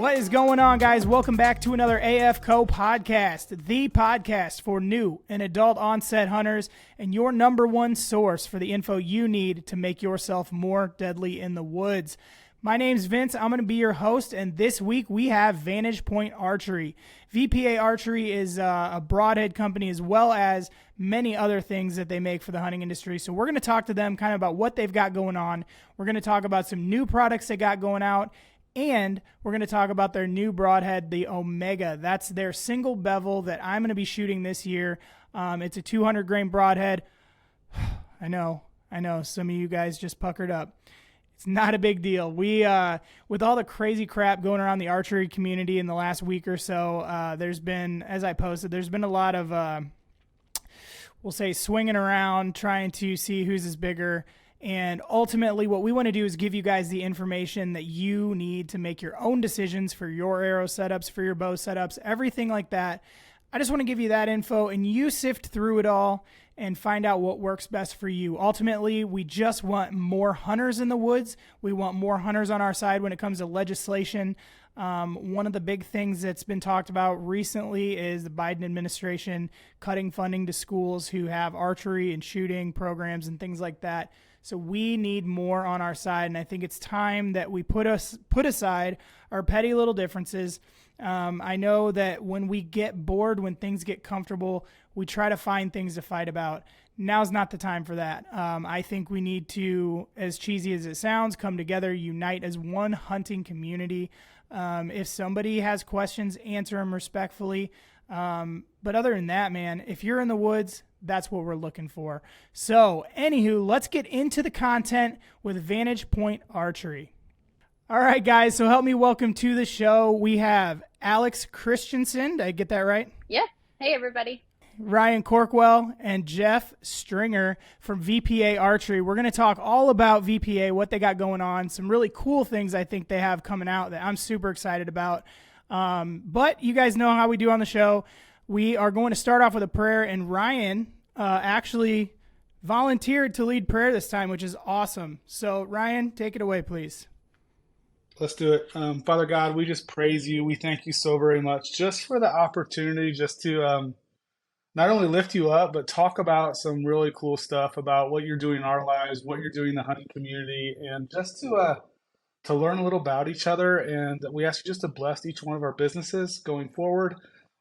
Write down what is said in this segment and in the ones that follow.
What is going on, guys? Welcome back to another AFCO Podcast, the podcast for new and adult onset hunters and your number one source for the info you need to make yourself more deadly in the woods. My name's Vince. I'm going to be your host, and this week we have Vantage Archery. VPA Archery is a broadhead company as well as many other things that they make for the hunting industry. So we're going to talk to them kind of about what they've got going on. We're going to talk about some new products they got going out, and we're going to talk about their new broadhead, the Omega. That's their single bevel that I'm going to be shooting this year. It's a 200 grain broadhead. I know. Some of you guys just puckered up. It's not a big deal. We, with all the crazy crap going around the archery community in the last week or so, there's been, as I posted, there's been a lot of, we'll say, swinging around, trying to see whose is bigger. And ultimately, what we want to do is give you guys the information that you need to make your own decisions for your arrow setups, for your bow setups, everything like that. I just want to give you that info, and you sift through it all and find out what works best for you. Ultimately, we just want more hunters in the woods. We want more hunters on our side when it comes to legislation. One of the big things that's been talked about recently is the Biden administration cutting funding to schools who have archery and shooting programs and things like that. So we need more on our side, and I think it's time that we put aside our petty little differences. I know that when we get bored, when things get comfortable, we try to find things to fight about. Now's not the time for that. I think we need to, as cheesy as it sounds, come together, unite as one hunting community. If somebody has questions, answer them respectfully. But other than that, man, if you're in the woods, that's what we're looking for. So, anywho, let's get into the content with Vantage Archery. All right, guys, so help me welcome to the show. We have Alex Christensen. Did I get that right? Yeah. Hey, everybody. Ryan Corkwell and Jeff Stringer from VPA Archery. We're going to talk all about VPA, what they got going on, some really cool things I think they have coming out that I'm super excited about. But you guys know how we do on the show. We are going to start off with a prayer, and Ryan actually volunteered to lead prayer this time, which is awesome. So, Ryan, take it away, please. Let's do it. Father God, we just praise you. We thank you so very much just for the opportunity just to not only lift you up, but talk about some really cool stuff about what you're doing in our lives, what you're doing in the hunting community, and just to learn a little about each other. And we ask you just to bless each one of our businesses going forward,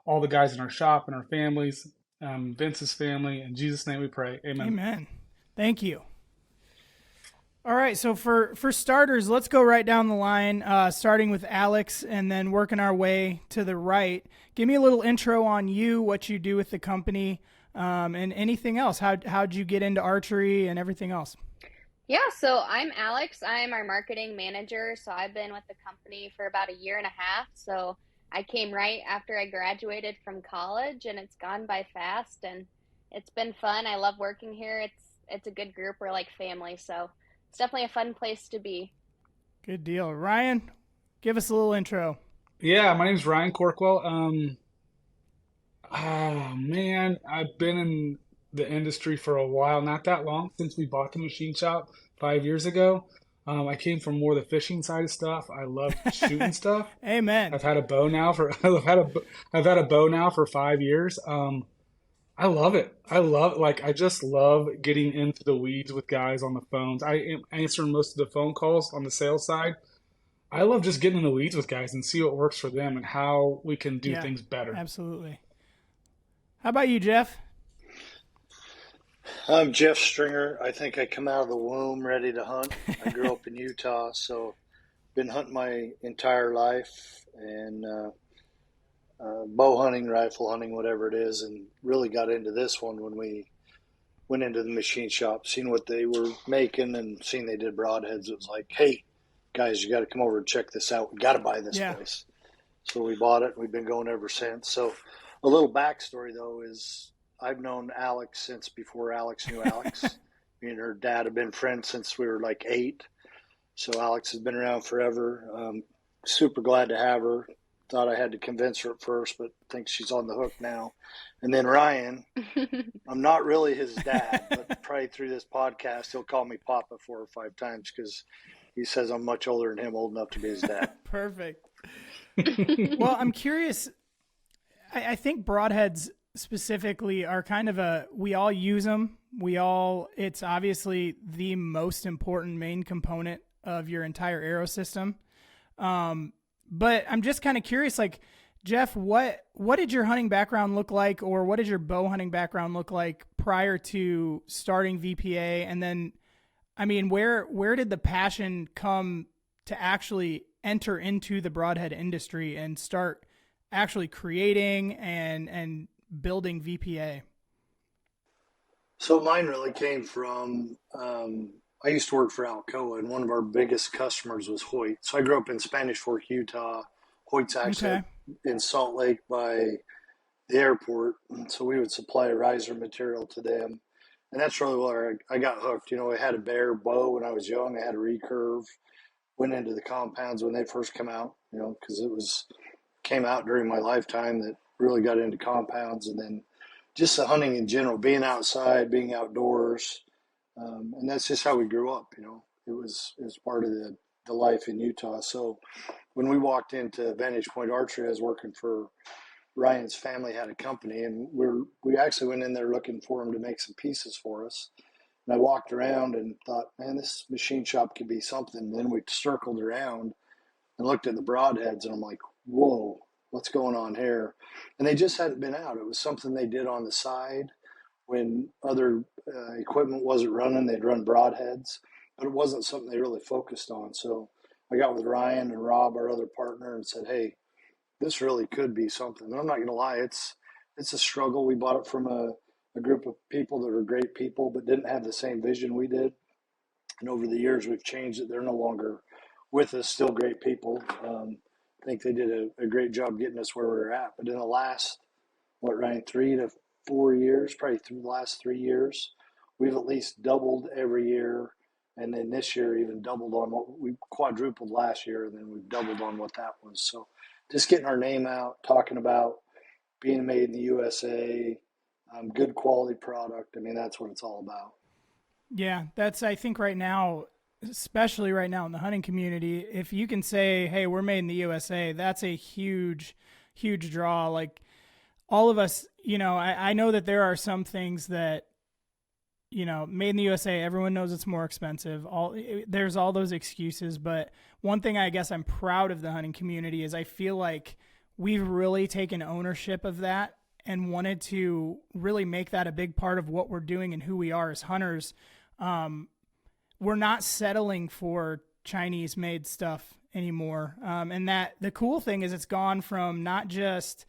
all the guys in our shop and our families, Vince's family. In Jesus' name we pray. Amen. Amen. Thank you. All right, so for starters, let's go right down the line, starting with Alex and then working our way to the right. Give me a little intro on you, what you do with the company, and anything else. How'd you get into archery and everything else? Yeah, so I'm Alex. I'm our marketing manager, so I've been with the company for about a year and a half. So I came right after I graduated from college, and it's gone by fast, and it's been fun. I love working here. It's a good group. We're like family, so it's definitely a fun place to be. Good deal. Ryan, give us a little intro. Yeah, my name's Ryan Corkwell. Man, I've been in the industry for a while, not that long, since we bought the machine shop 5 years ago. I came from more the fishing side of stuff. I love shooting stuff. Amen. I've had a bow now for 5 years. I love it. I just love getting into the weeds with guys on the phones. I am answering most of the phone calls on the sales side. I love just getting in the weeds with guys and see what works for them and how we can do things better. Absolutely. How about you, Jeff? I'm Jeff Stringer. I think I come out of the womb ready to hunt. I grew up in Utah, so been hunting my entire life, and bow hunting, rifle hunting, whatever it is, and really got into this one when we went into the machine shop, seen what they were making and seen they did broadheads. It was like, hey, guys, you got to come over and check this out. We got to buy this place. So we bought it, and we've been going ever since. So a little backstory, though, is I've known Alex since before Alex knew Alex. Me and her dad have been friends since we were like 8. So Alex has been around forever. Super glad to have her. Thought I had to convince her at first, but think she's on the hook now. And then Ryan, I'm not really his dad, but probably through this podcast, he'll call me Papa 4 or 5 times because he says I'm much older than him, old enough to be his dad. Perfect. Well, I'm curious. I think broadheads specifically are kind of we all use them. It's obviously the most important main component of your entire arrow system. But I'm just kind of curious, like, Jeff, what did your hunting background look like, or what did your bow hunting background look like prior to starting VPA? And then, I mean, where did the passion come to actually enter into the broadhead industry and start actually creating and building VPA? So mine really came from, I used to work for Alcoa, and one of our biggest customers was Hoyt. So I grew up in Spanish Fork, Utah. Hoyt's actually in Salt Lake by the airport. And so we would supply riser material to them. And that's really where I got hooked. You know, I had a Bear bow when I was young. I had a recurve. Went into the compounds when they first come out, you know, because came out during my lifetime that really got into compounds. And then just the hunting in general, being outside, being outdoors. And that's just how we grew up, you know. It was part of the life in Utah. So when we walked into Vantage Point Archery, I was working for Ryan's family, had a company, and we actually went in there looking for him to make some pieces for us. And I walked around and thought, man, this machine shop could be something. And then we circled around and looked at the broadheads, and I'm like, whoa, what's going on here? And they just hadn't been out. It was something they did on the side when other equipment wasn't running. They'd run broadheads, but it wasn't something they really focused on. So I got with Ryan and Rob, our other partner, and said, hey, this really could be something. And I'm not going to lie, it's a struggle. We bought it from a group of people that are great people, but didn't have the same vision we did. And over the years, we've changed it. They're no longer with us, still great people. I think they did a great job getting us where we're at. But in the last, Ryan, 3 to 4 years, probably through the last 3 years, we've at least doubled every year. And then this year, even doubled on what we quadrupled last year, and then we've doubled on what that was. So just getting our name out, talking about being made in the USA, good quality product. I mean, that's what it's all about. Yeah, that's, I think right now, especially right now in the hunting community, if you can say, hey, we're made in the USA, that's a huge, huge draw. Like all of us, you know, I know that there are some things that, you know, made in the USA, everyone knows it's more expensive. There's all those excuses. But one thing I guess I'm proud of the hunting community is I feel like we've really taken ownership of that and wanted to really make that a big part of what we're doing and who we are as hunters. We're not settling for Chinese made stuff anymore. And that the cool thing is it's gone from not just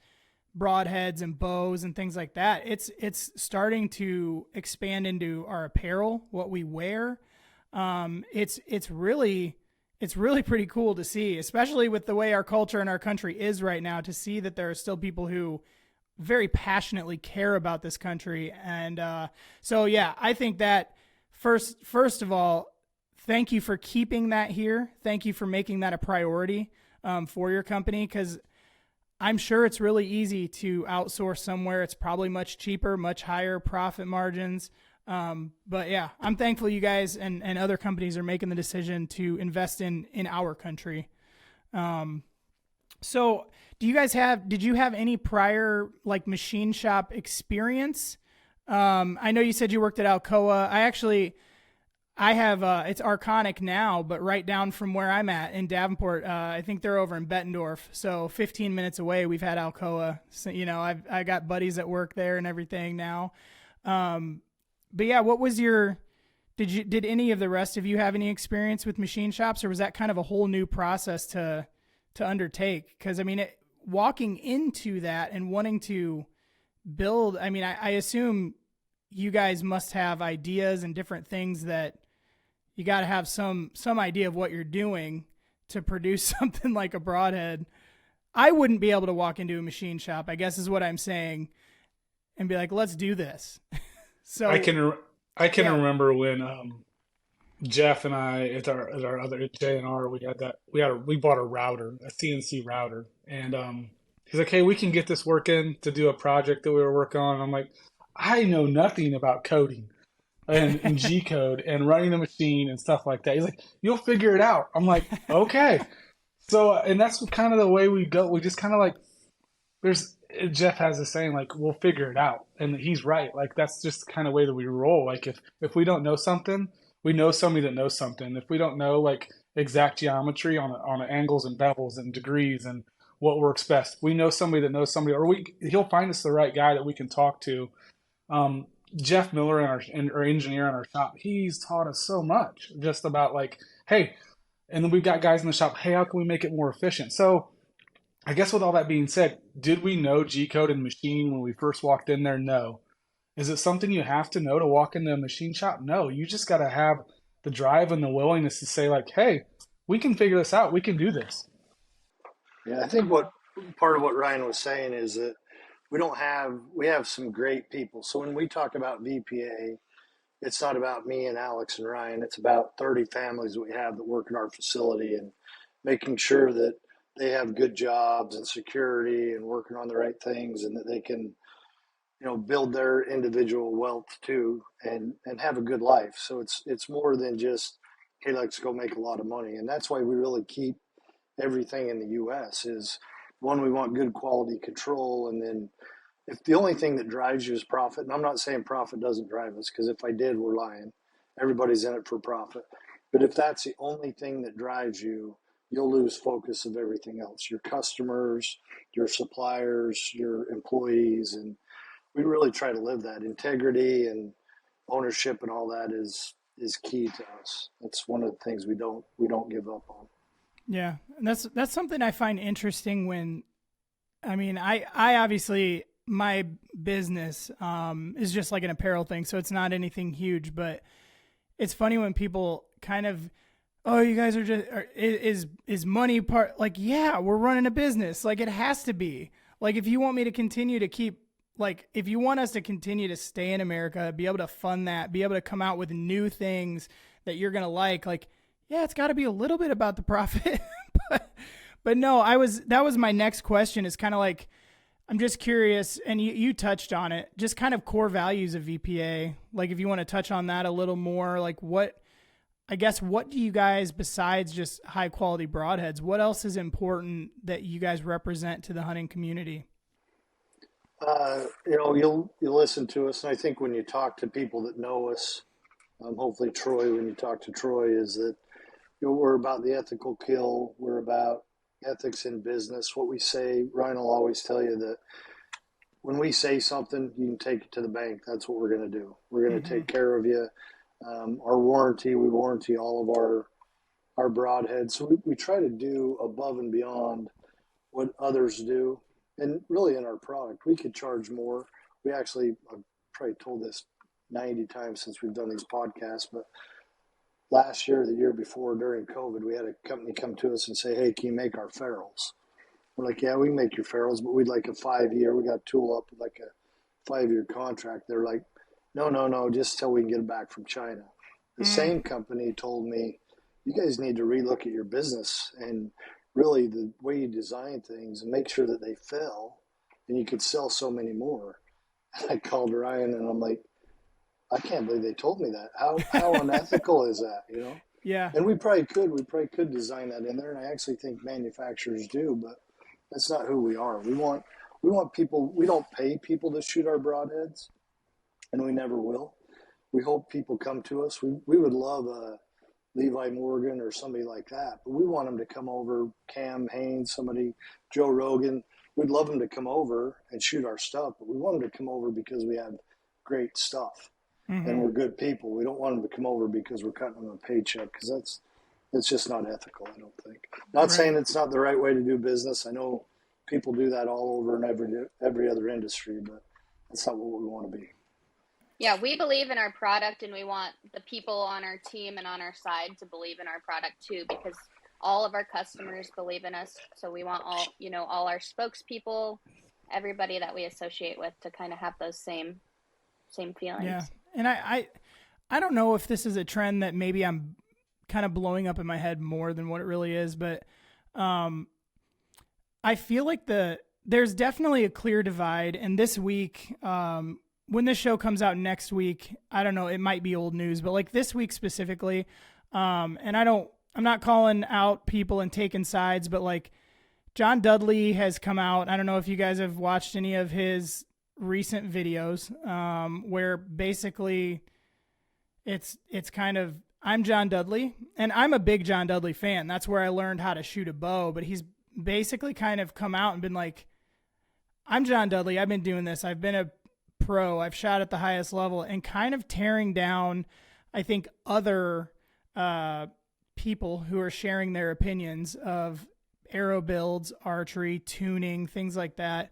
broadheads and bows and things like that. It's starting to expand into our apparel, what we wear. It's really pretty cool to see, especially with the way our culture and our country is right now, to see that there are still people who very passionately care about this country. And so, yeah, I think that first of all, thank you for keeping that here. Thank you for making that a priority for your company, because I'm sure it's really easy to outsource somewhere. It's probably much cheaper, much higher profit margins. But yeah, I'm thankful you guys and other companies are making the decision to invest in our country. So did you have any prior like machine shop experience? I know you said you worked at Alcoa. I have, it's Arconic now, but right down from where I'm at in Davenport, I think they're over in Bettendorf. So 15 minutes away, we've had Alcoa. So, you know, I got buddies that work there and everything now. But yeah, what was did any of the rest of you have any experience with machine shops, or was that kind of a whole new process to undertake? Cause I mean, walking into that and wanting to build, I mean, I assume you guys must have ideas and different things that you got to have some idea of what you're doing to produce something like a broadhead. I wouldn't be able to walk into a machine shop, I guess is what I'm saying, and be like, let's do this. So I can remember when Jeff and I at our other J&R, we bought a router, a CNC router, and he's like, hey, we can get this working to do a project that we were working on. And I'm like, I know nothing about coding and G code and running a machine and stuff like that. He's like, you'll figure it out. I'm like, okay. So, and that's kind of the way we go. We just kind of like, there's, Jeff has a saying, like, we'll figure it out. And he's right. Like, that's just the kind of way that we roll. Like, if we don't know something, we know somebody that knows something. If we don't know, like, exact geometry on angles and bevels and degrees and what works best, we know somebody that knows somebody, or he'll find us the right guy that we can talk to. Jeff Miller, our engineer in our shop, he's taught us so much just about, like, hey, and then we've got guys in the shop, hey, how can we make it more efficient? So I guess with all that being said, did we know G-code and machining when we first walked in there? No. Is it something you have to know to walk into a machine shop? No. You just got to have the drive and the willingness to say, like, hey, we can figure this out. We can do this. Yeah, I think what part of what Ryan was saying is that we have some great people. So when we talk about VPA, it's not about me and Alex and Ryan. It's about 30 families that we have that work in our facility and making sure that they have good jobs and security and working on the right things, and that they can, build their individual wealth too and have a good life. So it's more than just, hey, let's go make a lot of money. And that's why we really keep everything in the U.S. is, one, we want good quality control. And then if the only thing that drives you is profit, and I'm not saying profit doesn't drive us, because if I did, we're lying. Everybody's in it for profit. But if that's the only thing that drives you, you'll lose focus of everything else, your customers, your suppliers, your employees. And we really try to live that. Integrity and ownership and all that is key to us. That's one of the things we don't give up on. Yeah, and that's something I find interesting when, I obviously, my business is just like an apparel thing, so it's not anything huge, but it's funny when people kind of, oh, you guys are just, is money part, like, yeah, we're running a business, like, it has to be. Like, if you want me to continue to keep, like, if you want us to continue to stay in America, be able to fund that, be able to come out with new things that you're going to like, yeah, it's got to be a little bit about the profit. but no, that was my next question, is kind of like, I'm just curious, and you touched on it, just kind of core values of VPA. Like, if you want to touch on that a little more, like what do you guys, besides just high quality broadheads, what else is important that you guys represent to the hunting community? You'll listen to us, and I think when you talk to people that know us, hopefully Troy, when you talk to Troy, is that we're about the ethical kill. We're about ethics in business. What we say, Ryan will always tell you that when we say something, you can take it to the bank. That's what we're going to do. We're going to take care of you. Our warranty, we warranty all of our broadheads. So we try to do above and beyond what others do. And really in our product, we could charge more. I've probably told this 90 times since we've done these podcasts, but last year, the year before, during COVID, we had a company come to us and say, hey, can you make our ferrules? We're like, yeah, we can make your ferrules, but we'd like a 5-year. We got tool up with like a 5-year contract. They're like, no, just till we can get it back from China. The same company told me, you guys need to relook at your business and really the way you design things and make sure that they fill and you could sell so many more. And I called Ryan and I'm like, I can't believe they told me that. How unethical is that, Yeah. And we probably could design that in there, and I actually think manufacturers do, but that's not who we are. We want people. We don't pay people to shoot our broadheads, and we never will. We hope people come to us. We would love a Levi Morgan or somebody like that, but we want them to come over. Cam Haynes, Joe Rogan. We'd love them to come over and shoot our stuff, but we want them to come over because we have great stuff. And we're good people. We don't want them to come over because we're cutting them a paycheck, because that's just not ethical, I don't think. Not saying it's not the right way to do business. I know people do that all over in every other industry, but that's not what we want to be. Yeah, we believe in our product, and we want the people on our team and on our side to believe in our product too, because all of our customers believe in us. So we want all our spokespeople, everybody that we associate with, to kind of have those same feelings. Yeah. And I don't know if this is a trend that maybe I'm kind of blowing up in my head more than what it really is, but I feel like there's definitely a clear divide. And this week, when this show comes out next week, I don't know, it might be old news, but like this week specifically, and I don't not calling out people and taking sides, but like John Dudley has come out. I don't know if you guys have watched any of his recent videos, where basically it's kind of, I'm John Dudley, and I'm a big John Dudley fan. That's where I learned how to shoot a bow, but he's basically kind of come out and been like, I'm John Dudley. I've been doing this. I've been a pro. I've shot at the highest level, and kind of tearing down, I think, other people who are sharing their opinions of arrow builds, archery, tuning, things like that.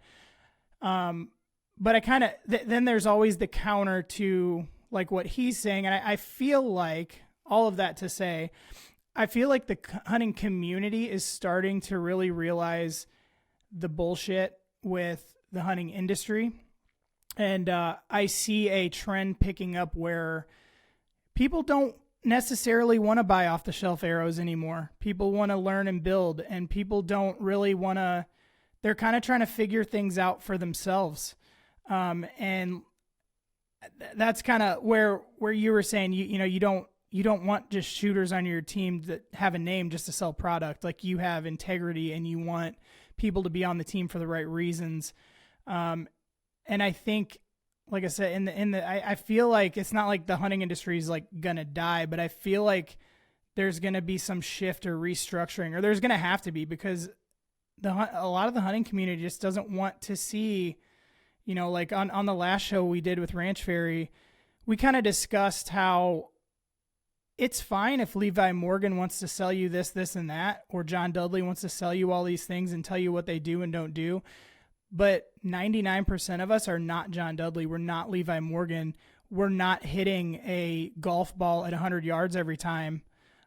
But I kind of, then there's always the counter to like what he's saying. And I feel like, all of that to say, I feel like the hunting community is starting to really realize the bullshit with the hunting industry. And I see a trend picking up where people don't necessarily want to buy off the shelf arrows anymore. People want to learn and build, and people don't really want to, they're kind of trying to figure things out for themselves. And that's kind of where you were saying, you don't want just shooters on your team that have a name just to sell product. Like, you have integrity and you want people to be on the team for the right reasons. And I think, like I said, I feel like it's not like the hunting industry is like gonna die, but I feel like there's gonna be some shift or restructuring, or there's gonna have to be, because a lot of the hunting community just doesn't want to see, like on the last show we did with Ranch Fairy, we kind of discussed how it's fine if Levi Morgan wants to sell you this, and that, or John Dudley wants to sell you all these things and tell you what they do and don't do. But 99% of us are not John Dudley. We're not Levi Morgan. We're not hitting a golf ball at 100 yards every time.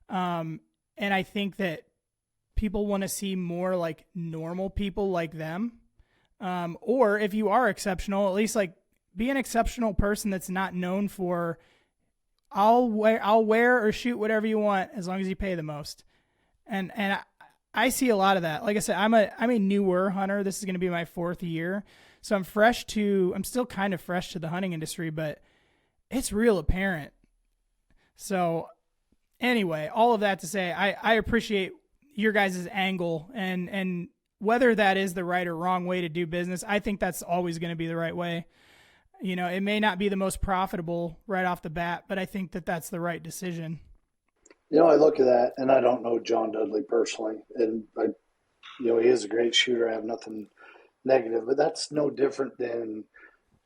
And I think that people want to see more like normal people like them. Or if you are exceptional, at least like be an exceptional person that's not known for, I'll wear or shoot whatever you want as long as you pay the most. And I see a lot of that. Like I said, I'm a newer hunter. This is going to be my 4th year. So I'm still kind of fresh to the hunting industry, but it's real apparent. So anyway, all of that to say, I appreciate your guys' angle, and whether that is the right or wrong way to do business, I think that's always going to be the right way. It may not be the most profitable right off the bat, but I think that that's the right decision. I look at that, and I don't know John Dudley personally, and he is a great shooter. I have nothing negative, but that's no different than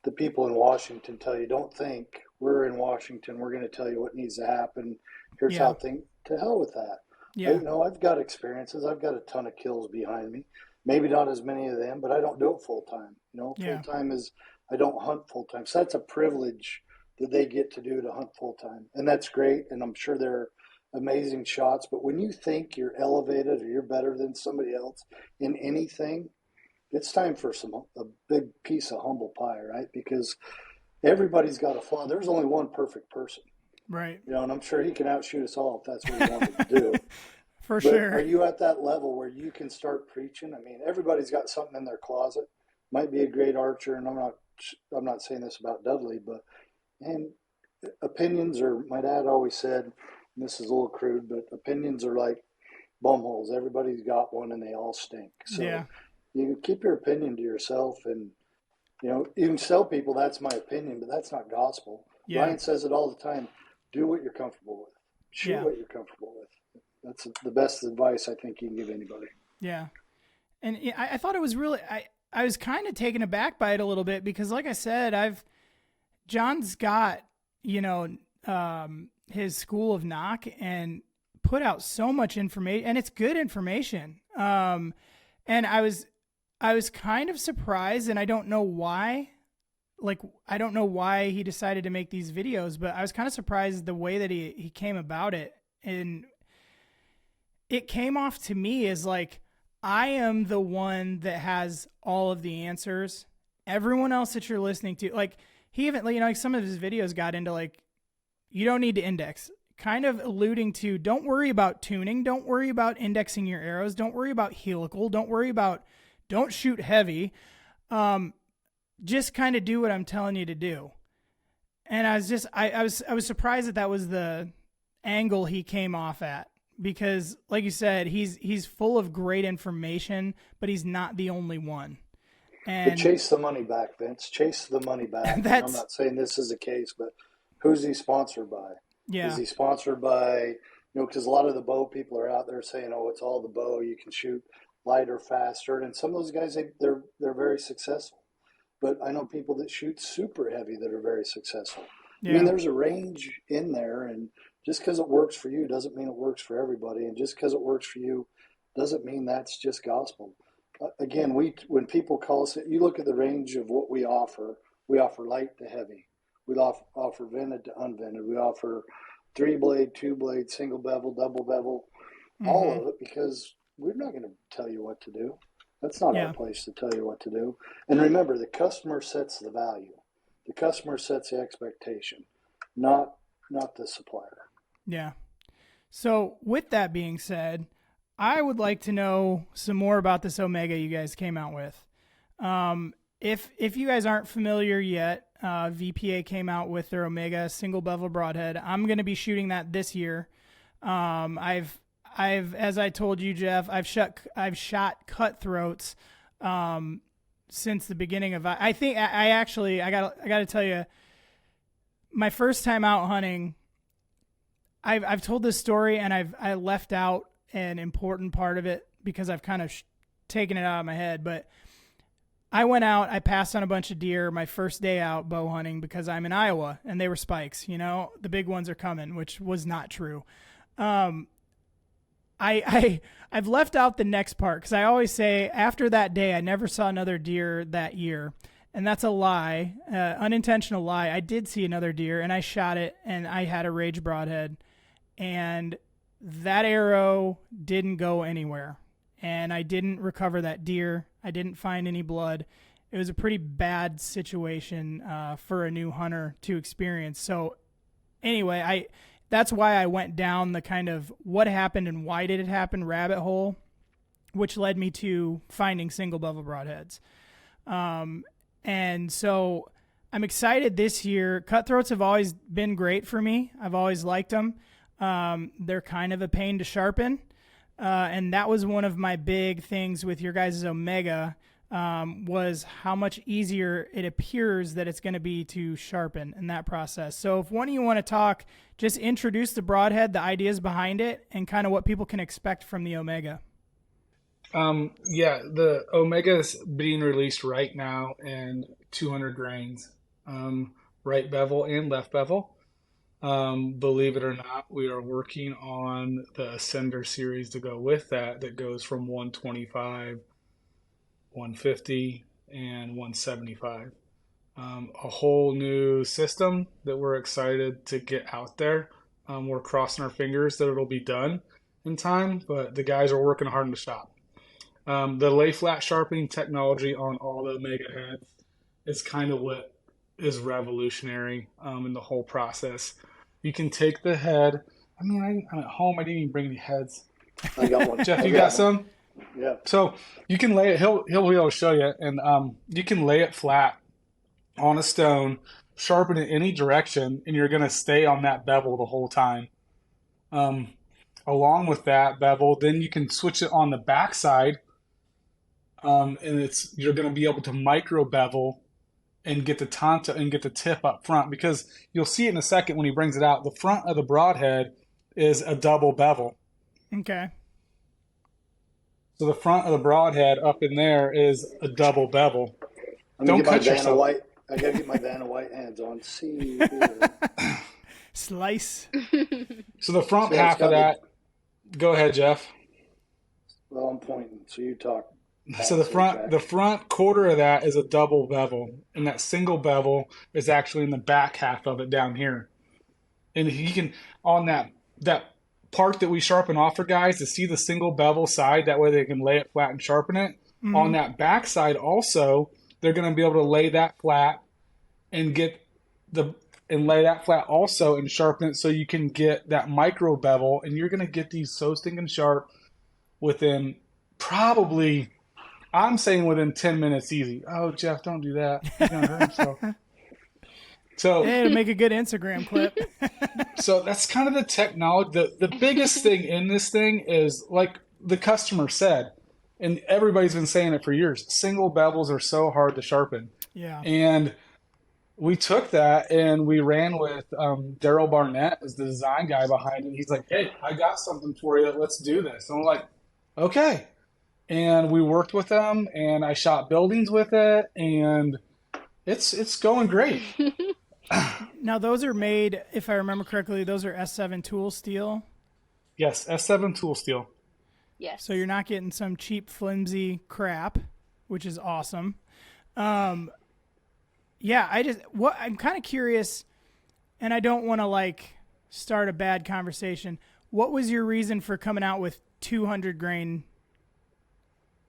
the people in Washington tell you, don't think, we're in Washington, we're going to tell you what needs to happen. Here's how things, to hell with that. Yeah. I've got experiences. I've got a ton of kills behind me. Maybe not as many of them, but I don't do it full time. Full time is, I don't hunt full time. So that's a privilege that they get to do, to hunt full time. And that's great. And I'm sure they're amazing shots. But when you think you're elevated or you're better than somebody else in anything, it's time for a big piece of humble pie, right? Because everybody's got a flaw. There's only one perfect person. Right. And I'm sure he can outshoot us all if that's what he wanted to do. For sure. Are you at that level where you can start preaching? I mean, everybody's got something in their closet. Might be a great archer, and I'm not saying this about Dudley, but opinions are, my dad always said, and this is a little crude, but opinions are like bum holes. Everybody's got one and they all stink. So you can keep your opinion to yourself, and you can tell people that's my opinion, but that's not gospel. Yeah. Ryan says it all the time. Do what you're comfortable with. Shoot what you're comfortable with. That's the best advice I think you can give anybody. Yeah. And I thought it was really, I was kind of taken aback by it a little bit, because like I said, John's got, his school of knock and put out so much information, and it's good information. And I was kind of surprised, and I don't know why. I don't know why he decided to make these videos, but I was kind of surprised the way that he came about it. And it came off to me as like, I am the one that has all of the answers. Everyone else that you're listening to, like, he even, some of his videos got into you don't need to index, kind of alluding to, don't worry about tuning. Don't worry about indexing your arrows. Don't worry about helical. Don't shoot heavy. Just kind of do what I'm telling you to do. And I was surprised that was the angle he came off at, because, like you said, he's full of great information, but he's not the only one. And but chase the money back, Vince. Chase the money back. I'm not saying this is the case, but who's he sponsored by? Yeah. Is he sponsored by, because a lot of the bow people are out there saying, oh, it's all the bow. You can shoot lighter, faster. And some of those guys, they're very successful. But I know people that shoot super heavy that are very successful. Yeah. I mean, there's a range in there, and just because it works for you doesn't mean it works for everybody. And just because it works for you doesn't mean that's just gospel. Again, when people call us, you look at the range of what we offer light to heavy. We offer vented to unvented. We offer 3-blade, 2-blade, single bevel, double bevel, all of it, because we're not going to tell you what to do. That's not our place to tell you what to do. And remember, the customer sets the value. The customer sets the expectation, not the supplier. Yeah. So with that being said, I would like to know some more about this Omega you guys came out with. If you guys aren't familiar yet, VPA came out with their Omega single bevel broadhead. I'm going to be shooting that this year. I've as I told you, Jeff, I've shot cutthroats since the beginning of. I think I got to tell you, my first time out hunting. I've told this story and I left out an important part of it because I've kind of taken it out of my head. But I went out, I passed on a bunch of deer my first day out bow hunting because I'm in Iowa and they were spikes, the big ones are coming, which was not true. I've left out the next part because I always say after that day, I never saw another deer that year. And that's a lie, unintentional lie. I did see another deer and I shot it and I had a rage broadhead and that arrow didn't go anywhere, and I didn't recover that deer. I didn't find any blood. It was a pretty bad situation for a new hunter to experience. So anyway, that's why I went down the kind of what happened and why did it happen rabbit hole, which led me to finding single bevel broadheads. And so I'm excited this year. Cutthroats have always been great for me. I've always liked them. They're kind of a pain to sharpen. And that was one of my big things with your guys' Omega, was how much easier it appears that it's going to be to sharpen in that process. So if one of you want to talk, just introduce the broadhead, the ideas behind it, and kind of what people can expect from the Omega. The Omega is being released right now in 200 grains, right bevel and left bevel. Believe it or not, we are working on the Ascender series to go with that goes from 125, 150, and 175. A whole new system that we're excited to get out there. We're crossing our fingers that it'll be done in time, but the guys are working hard in the shop. The lay flat sharpening technology on all the Omega heads is kind of what is revolutionary in the whole process. You can take the head. I mean, I'm at home. I didn't even bring any heads. I got one. Jeff, you got some? Yeah. So you can lay it. He'll be able to show you, and you can lay it flat on a stone, sharpen it any direction, and you're going to stay on that bevel the whole time. Along with that bevel, then you can switch it on the backside, and you're going to be able to micro bevel and get the tanta and get the tip up front, because you'll see it in a second when he brings it out. The front of the broadhead is a double bevel. Okay. So the front of the broadhead up in there is a double bevel. Don't cut yourself. I gotta get my Vanna White hands on. See. Slice. So the front half of that. Go ahead, Jeff. Well, I'm pointing, so you talk. So the front quarter of that is a double bevel, and that single bevel is actually in the back half of it down here. And he can, on that part that we sharpen off for guys, to see the single bevel side, that way they can lay it flat and sharpen it. Mm-hmm. On that back side also, they're going to be able to lay that flat and lay that flat also and sharpen it, so you can get that micro bevel, and you're going to get these so stinking sharp within probably, I'm saying within 10 minutes easy. Oh, Jeff, don't do that. He's going to hurt himself. So Hey, to make a good Instagram clip. So that's kind of the technology. The biggest thing in this thing is, like the customer said, and everybody's been saying it for years, single bevels are so hard to sharpen. Yeah. And we took that and we ran with Daryl Barnett as the design guy behind it. He's like, hey, I got something for you. Let's do this. And I'm like, okay. And we worked with them and I shot buildings with it and it's going great. Now, those are made, if I remember correctly, those are S7 tool steel. Yes, S7 tool steel. Yes. So you're not getting some cheap, flimsy crap, which is awesome. Yeah, I'm kind of curious, and I don't want to start a bad conversation. What was your reason for coming out with 200 grain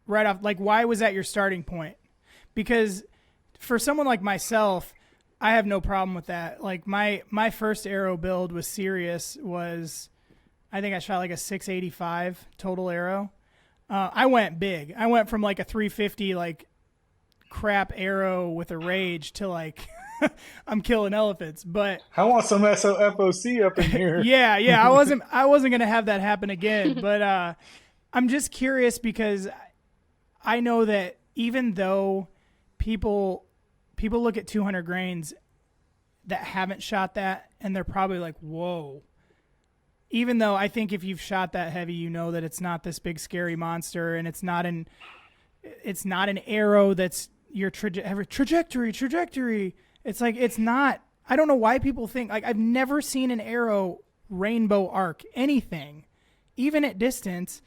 right off? Why was that your starting point? Because for someone like myself, I have no problem with that. My first arrow build with Sirius was, I think I shot a 685 total arrow. I went big. I went from a 350 crap arrow with a rage to I'm killing elephants. But I want some FOC up in here. yeah, I wasn't gonna have that happen again. But I'm just curious because I know that even though people look at 200 grains that haven't shot that and they're probably like, whoa. Even though I think if you've shot that heavy, you know that it's not this big scary monster and it's not an arrow that's your trajectory. It's not. I don't know why people think, I've never seen an arrow rainbow arc anything, even at distance,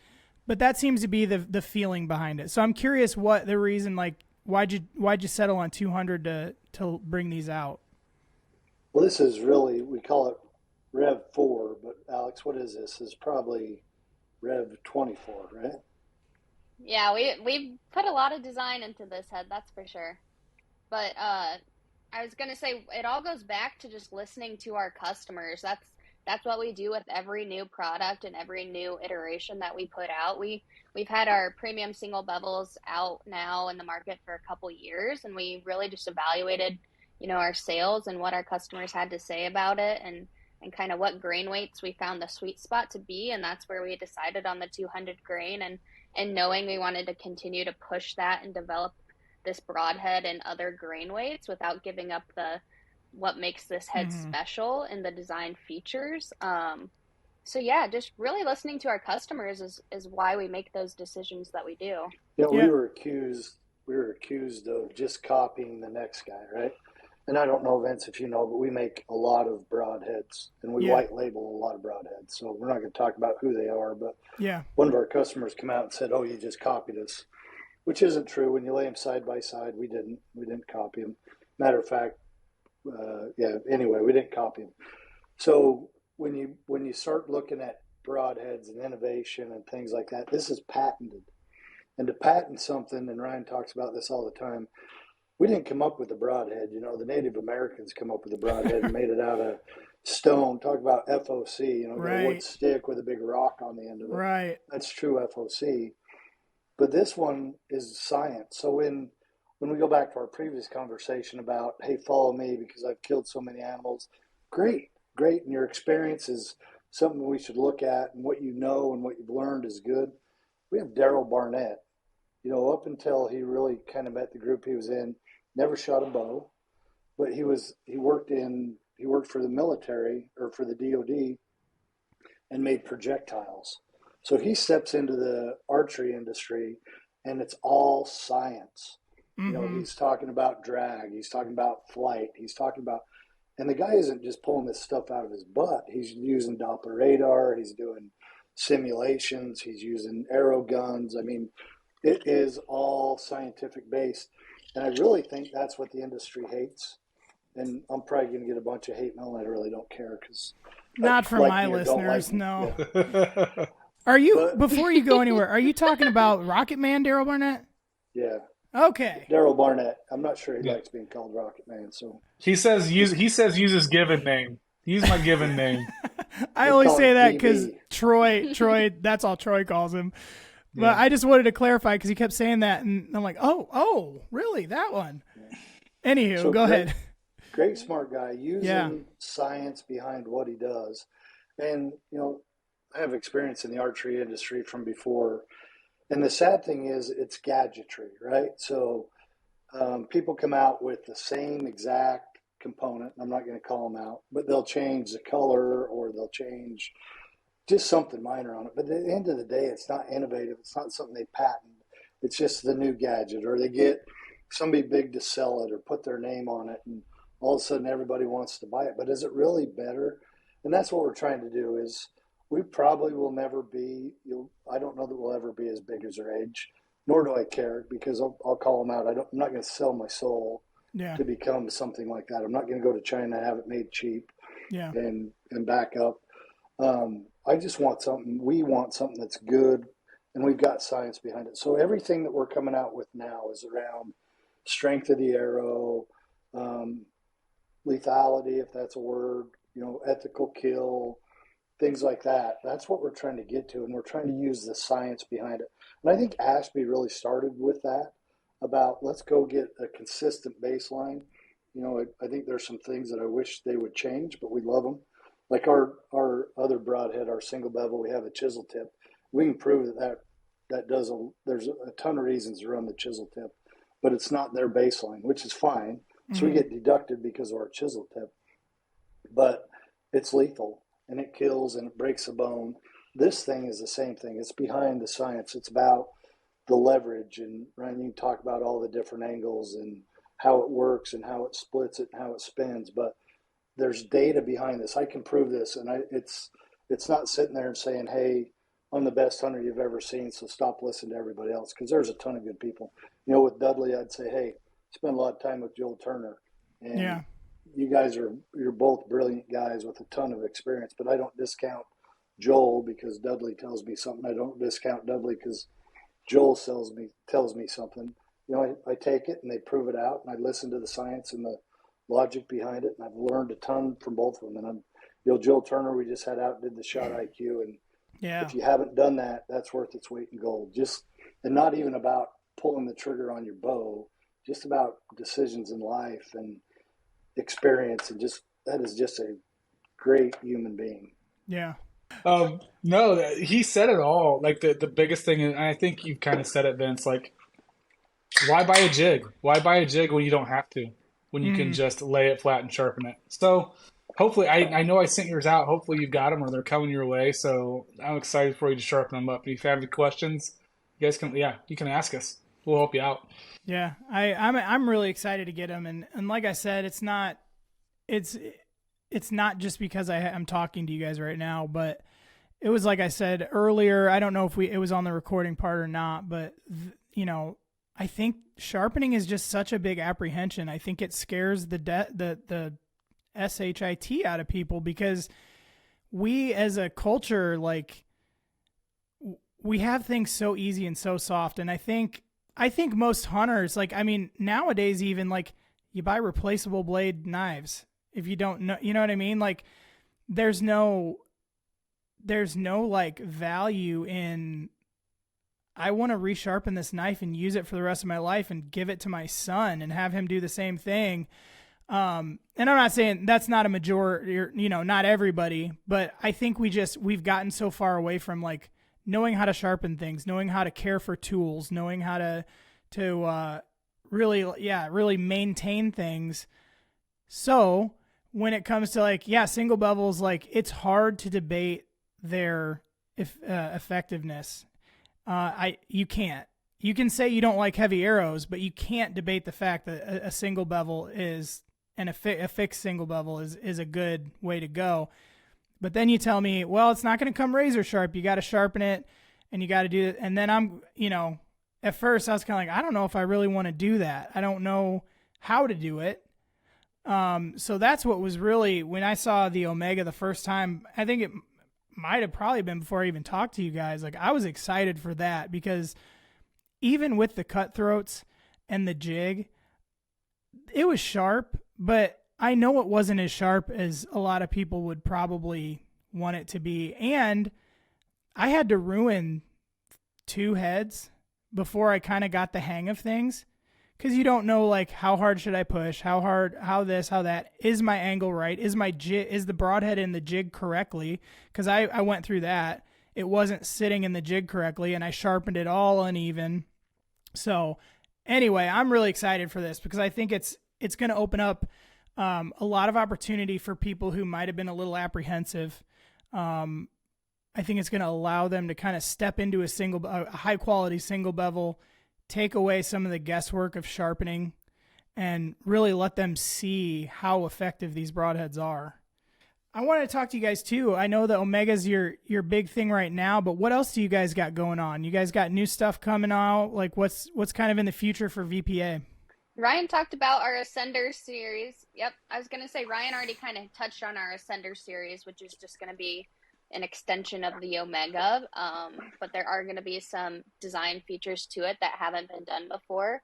but that seems to be the feeling behind it. So I'm curious what the reason, why'd you settle on 200 to bring these out? Well, this is really, we call it Rev 4, but Alex, what is this? This is probably Rev 24, right? Yeah, we put a lot of design into this head, that's for sure. But I was gonna say it all goes back to just listening to our customers. That's what we do with every new product and every new iteration that we put out. We've had our premium single bevels out now in the market for a couple years, and we really just evaluated, our sales and what our customers had to say about it, and kind of what grain weights we found the sweet spot to be, and that's where we decided on the 200 grain, and knowing we wanted to continue to push that and develop this broadhead and other grain weights without giving up what makes this head special and the design features. So yeah, just really listening to our customers is why we make those decisions that we do. Yeah, we were accused of just copying the next guy, right? And I don't know, Vince, if you know, but we make a lot of broadheads and we white label a lot of broadheads. So we're not going to talk about who they are, but one of our customers come out and said, "Oh, you just copied us," which isn't true. When you lay them side by side, we didn't copy them. Matter of fact, anyway, we didn't copy them. So when you start looking at broadheads and innovation and things like that, this is patented. And to patent something, and Ryan talks about this all the time, we didn't come up with the broadhead. The Native Americans come up with the broadhead and made it out of stone. Talk about FOC, a wood stick with a big rock on the end of it. Right. That's true FOC. But this one is science. So when we go back to our previous conversation about, hey, follow me because I've killed so many animals, great. And your experience is something we should look at, and what you know and what you've learned is good. We have Daryl Barnett, up until he really kind of met the group he was in, never shot a bow, but he worked for the military or for the DOD and made projectiles. So he steps into the archery industry and it's all science. He's talking about drag, he's talking about flight, and the guy isn't just pulling this stuff out of his butt. He's using Doppler radar, he's doing simulations, he's using arrow guns. I mean, it is all scientific based. And I really think that's what the industry hates. And I'm probably going to get a bunch of hate mail, and I really don't care because not for my listeners, no. Yeah. Are you, before you go anywhere, are you talking about Rocket Man, Daryl Barnett? Yeah. Okay. Daryl Barnett. I'm not sure he likes being called Rocket Man, so He says use his given name. Use my given name. I only say that because Troy, that's all Troy calls him. But I just wanted to clarify because he kept saying that, and I'm like, oh, really? That one? Yeah. Anywho, go ahead. Great smart guy using science behind what he does. And, I have experience in the archery industry from before. And the sad thing is it's gadgetry, right? So people come out with the same exact component. I'm not going to call them out, but they'll change the color or they'll change just something minor on it. But at the end of the day, it's not innovative. It's not something they patent. It's just the new gadget, or they get somebody big to sell it or put their name on it, and all of a sudden everybody wants to buy it. But is it really better? And that's what we're trying to do. Is we probably will never be, I don't know that we'll ever be as big as our age, nor do I care, because I'll call them out. I'm not going to sell my soul to become something like that. I'm not going to go to China and have it made cheap and back up. I just want we want something that's good, and we've got science behind it. So everything that we're coming out with now is around strength of the arrow, lethality, if that's a word, ethical kill, things like that. That's what we're trying to get to, and we're trying to use the science behind it. And I think Ashby really started with that, about let's go get a consistent baseline. I think there's some things that I wish they would change, but we love them. Like our other broadhead, our single bevel, we have a chisel tip. We can prove that does there's a ton of reasons to run the chisel tip, but it's not their baseline, which is fine. Mm-hmm. So we get deducted because of our chisel tip, but it's lethal and it kills and it breaks a bone. This thing is the same thing. It's behind the science. It's about the leverage, and Ryan, you can talk about all the different angles and how it works and how it splits it and how it spins, but there's data behind this. I can prove this, and it's not sitting there and saying, hey, I'm the best hunter you've ever seen, so stop listening to everybody else, because there's a ton of good people. With Dudley, I'd say, hey, spend a lot of time with Joel Turner, and you guys you're both brilliant guys with a ton of experience, but I don't discount Joel because Dudley tells me something. I don't discount Dudley because Joel tells me something. I take it and they prove it out, and I listen to the science and the logic behind it, and I've learned a ton from both of them. And Joel Turner, we just had out and did the shot IQ, and if you haven't done that, that's worth its weight in gold. And not even about pulling the trigger on your bow, just about decisions in life and experience, and that is just a great human being. Yeah. No, he said it all. Like the biggest thing, and I think you kind of said it, Vince, like, why buy a jig? Why buy a jig when you don't have to? When you can just lay it flat and sharpen it. So hopefully, I know I sent yours out. Hopefully you've got them or they're coming your way. So I'm excited for you to sharpen them up. And if you have any questions, you guys you can ask us. We'll help you out. Yeah, I'm really excited to get them. And like I said, it's not just because I'm talking to you guys right now, but it was like I said earlier. I don't know if it was on the recording part or not, but I think sharpening is just such a big apprehension. I think it scares the SHIT out of people, because we as a culture, like, we have things so easy and so soft. And I think most hunters, like, nowadays even, like, you buy replaceable blade knives. If you don't know, you know what I mean? Like, there's no like value in, I want to resharpen this knife and use it for the rest of my life and give it to my son and have him do the same thing. And I'm not saying that's not a majority, not everybody, but I think we've gotten so far away from, like, knowing how to sharpen things, knowing how to care for tools, knowing how to really maintain things. So when it comes to, like, single bevels, like, it's hard to debate their effectiveness. You can't. You can say you don't like heavy arrows, but you can't debate the fact that a single bevel a fixed single bevel is a good way to go. But then you tell me, well, it's not going to come razor sharp. You got to sharpen it, and you got to do it. And then at first I was kind of like, I don't know if I really want to do that. I don't know how to do it. So that's what was really, when I saw the Omega the first time, I think it might have probably been before I even talked to you guys. Like, I was excited for that, because even with the cutthroats and the jig, it was sharp, but I know it wasn't as sharp as a lot of people would probably want it to be. And I had to ruin 2 heads before I kind of got the hang of things, because you don't know, like, how hard should I push, how this, how that, is my angle right, is the broadhead in the jig correctly, because I went through that. It wasn't sitting in the jig correctly, and I sharpened it all uneven. So anyway, I'm really excited for this because I think it's going to open up a lot of opportunity for people who might have been a little apprehensive. I think it's going to allow them to kind of step into a high quality single bevel, take away some of the guesswork of sharpening, and really let them see how effective these broadheads are. I want to talk to you guys too. I know that Omega's your big thing right now, but what else do you guys got going on? You guys got new stuff coming out? Like what's kind of in the future for VPA? Ryan talked about our Ascender series. Yep, I was going to say Ryan already kind of touched on our Ascender series, which is just going to be an extension of the Omega, but there are going to be some design features to it that haven't been done before,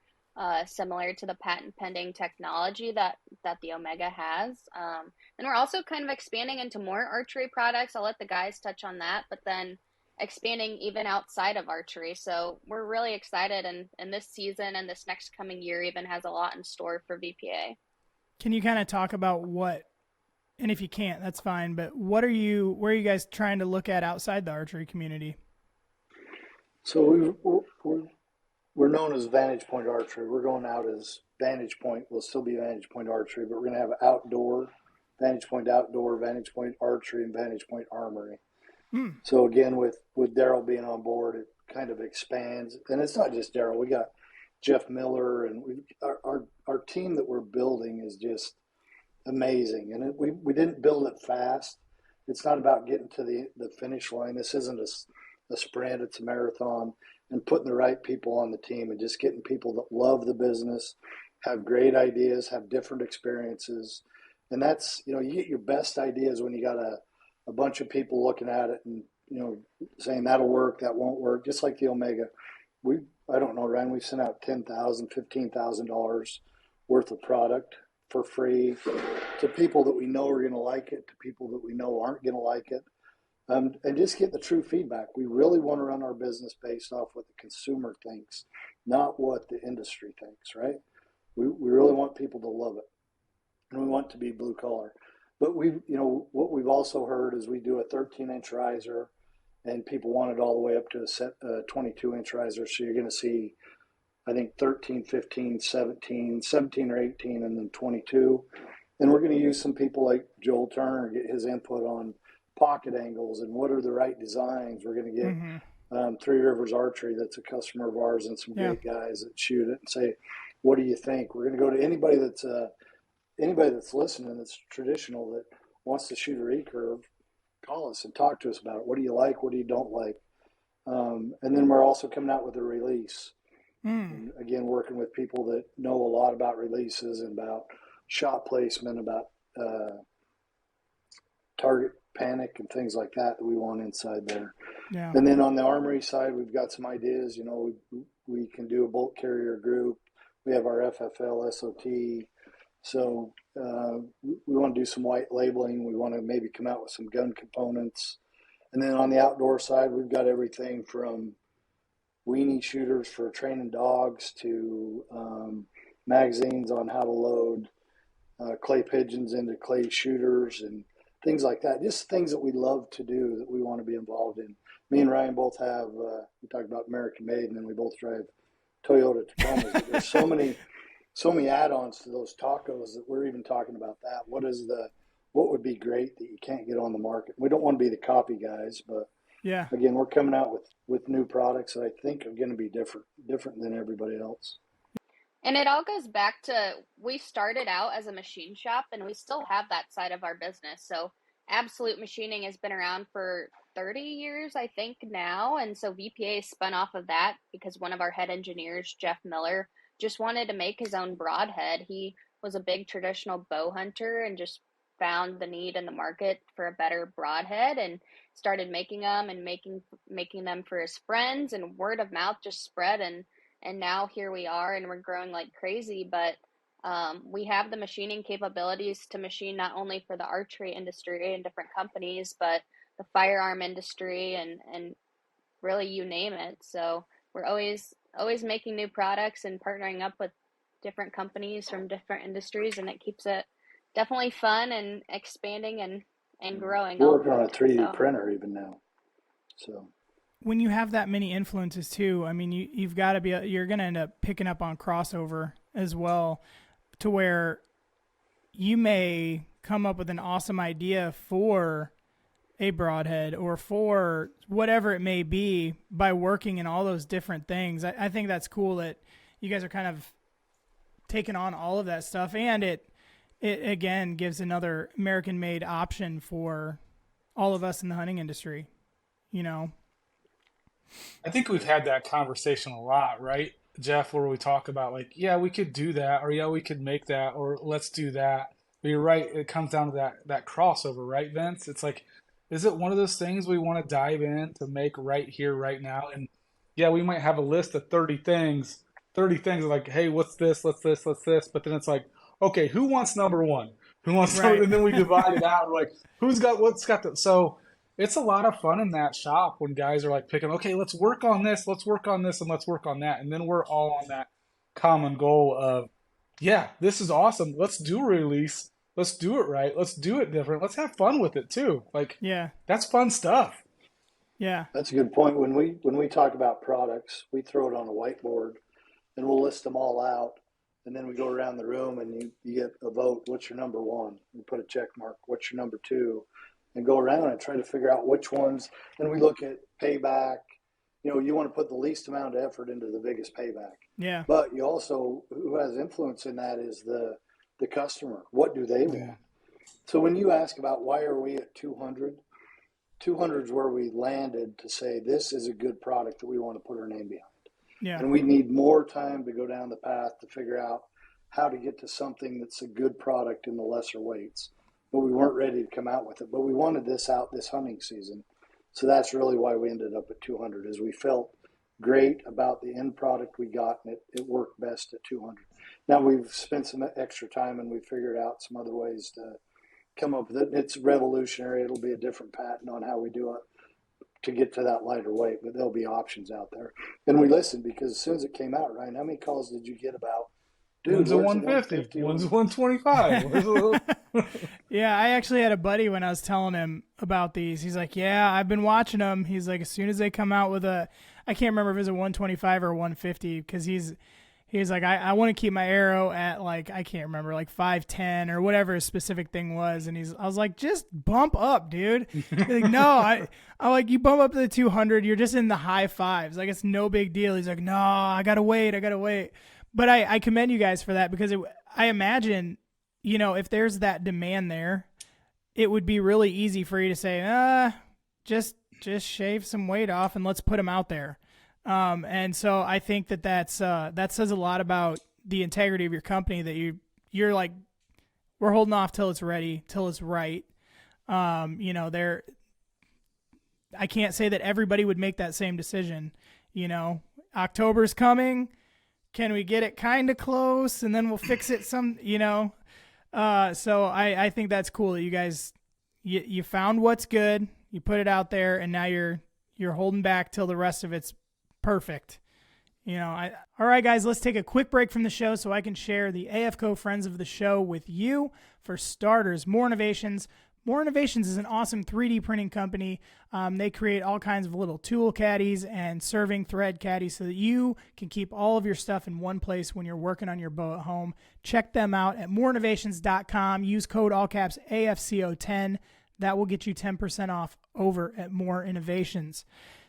similar to the patent pending technology that the Omega has. And we're also kind of expanding into more archery products. I'll let the guys touch on that, but then expanding even outside of archery. So we're really excited, and this season and this next coming year even has a lot in store for VPA. Can you kind of talk about what, and if you can't, that's fine, but where are you guys trying to look at outside the archery community? So we're known as Vantage Point Archery. We're going out as Vantage Point. We'll still be Vantage Point Archery, but we're going to have Vantage Point Outdoor, Vantage Point Archery, and Vantage Point Armory. So again, with Daryl being on board, it kind of expands. And it's not just Daryl. We got Jeff Miller, and our team that we're building is just amazing. And we didn't build it fast. It's not about getting to the finish line. This isn't a sprint. It's a marathon. And putting the right people on the team and just getting people that love the business, have great ideas, have different experiences. And that's, you get your best ideas when you got a bunch of people looking at it and, saying that'll work, that won't work. Just like the Omega. I don't know, Ryan, we've sent out $10,000, $15,000 worth of product for free to people that we know are going to like it, to people that we know aren't going to like it. And just get the true feedback. We really want to run our business based off what the consumer thinks, not what the industry thinks, right? We really want people to love it, and we want to be blue collar. But what we've also heard is we do a 13-inch riser, and people want it all the way up to a 22-inch riser. So you're going to see, I think, 13, 15, 17 or 18, and then 22. And we're going to use some people like Joel Turner and get his input on pocket angles and what are the right designs. We're going to get Three Rivers Archery, that's a customer of ours, and some great guys that shoot it and say, what do you think? We're going to go to anybody that's listening that's traditional that wants to shoot a recurve. Call us and talk to us about it. What do you like? What do you don't like? And then we're also coming out with a release. And again, working with people that know a lot about releases and about shot placement, about target panic and things like that we want inside there. Yeah. And then on the armory side, we've got some ideas. We can do a bolt carrier group. We have our FFL SOT. So we want to do some white labeling. We want to maybe come out with some gun components. And then on the outdoor side, we've got everything from weenie shooters for training dogs to magazines on how to load clay pigeons into clay shooters and things like that. Just things that we love to do that we want to be involved in. Me and Ryan both have, we talk about American made, and then we both drive Toyota Tacomas. There's so many add-ons to those tacos that we're even talking about that. What would be great that you can't get on the market? We don't want to be the copy guys, but again, we're coming out with new products that I think are going to be different than everybody else. And it all goes back to, we started out as a machine shop, and we still have that side of our business. So Absolute Machining has been around for 30 years, I think, now. And so VPA spun off of that because one of our head engineers, Jeff Miller, just wanted to make his own broadhead. He was a big traditional bow hunter and just found the need in the market for a better broadhead and started making them and making them for his friends, and word of mouth just spread. And now here we are, and we're growing like crazy. But we have the machining capabilities to machine not only for the archery industry and different companies, but the firearm industry and really you name it. So we're always making new products and partnering up with different companies from different industries, and it keeps it definitely fun and expanding and growing. We're working on a 3D so. printer even now. So when you have that many influences too, I mean, you've got to be, you're going to end up picking up on crossover as well, to where you may come up with an awesome idea for a broadhead or for whatever it may be by working in all those different things. I think that's cool that you guys are kind of taking on all of that stuff, and it again gives another American-made option for all of us in the hunting industry, you know. I think we've had that conversation a lot, right, Jeff, where we talk about like, yeah, we could do that, or yeah, we could make that, or let's do that. But you're right, it comes down to that crossover, right, Vince? It's like, is it one of those things we want to dive in to make right here, right now? And yeah, we might have a list of 30 things like, hey, what's this, let's this, but then it's like, okay, who wants number one? Who wants right. And then we divide it out, like, what's got the, so it's a lot of fun in that shop when guys are like picking, okay, let's work on this, and let's work on that. And then we're all on that common goal of, yeah, this is awesome. Let's do a release. Let's do it right. Let's do it different. Let's have fun with it too. Like, yeah, that's fun stuff. Yeah. That's a good point. When we talk about products, we throw it on a whiteboard and we'll list them all out. And then we go around the room and you get a vote. What's your number one? You put a check mark. What's your number two? And go around and try to figure out which ones. And we look at payback. You know, you want to put the least amount of effort into the biggest payback. Yeah. But you also, who has influence in that is the customer. What do they want? Yeah. So when you ask about why are we at 200, 200 is where we landed to say this is a good product that we want to put our name behind. Yeah. And we need more time to go down the path to figure out how to get to something that's a good product in the lesser weights. But we weren't ready to come out with it. But we wanted this out this hunting season. So that's really why we ended up at 200, is we felt great about the end product we got, and it worked best at 200. Now we've spent some extra time and we figured out some other ways to come up with it. It's revolutionary. It'll be a different patent on how we do it to get to that lighter weight, but there'll be options out there. And we listened, because as soon as it came out, Ryan, how many calls did you get about, dude, one's a 150, one's a 125. Yeah, I actually had a buddy when I was telling him about these. He's like, yeah, I've been watching them. He's like, as soon as they come out with I can't remember if it was a 125 or 150, because he's like, I want to keep my arrow at, like, I can't remember, like 510 or whatever his specific thing was. And I was like, just bump up, dude. He's like, no, I like, you bump up to the 200, you're just in the high fives. Like, it's no big deal. He's like, no, I got to wait. But I commend you guys for that, because I imagine, you know, if there's that demand there, it would be really easy for you to say, just shave some weight off and let's put them out there. And so I think that says a lot about the integrity of your company, that you're like, we're holding off till it's ready, till it's right. You know, I can't say that everybody would make that same decision. You know, October's coming. Can we get it kind of close, and then we'll fix it some, you know? So I think that's cool that you guys, you found what's good, you put it out there, and now you're holding back till the rest of it's perfect. You know, all right, guys, let's take a quick break from the show so I can share the AFCO friends of the show with you. For starters, More Innovations. More Innovations is an awesome 3D printing company. They create all kinds of little tool caddies and serving thread caddies so that you can keep all of your stuff in one place when you're working on your bow at home. Check them out at moreinnovations.com. Use code all caps AFCO10. That will get you 10% off over at More Innovations.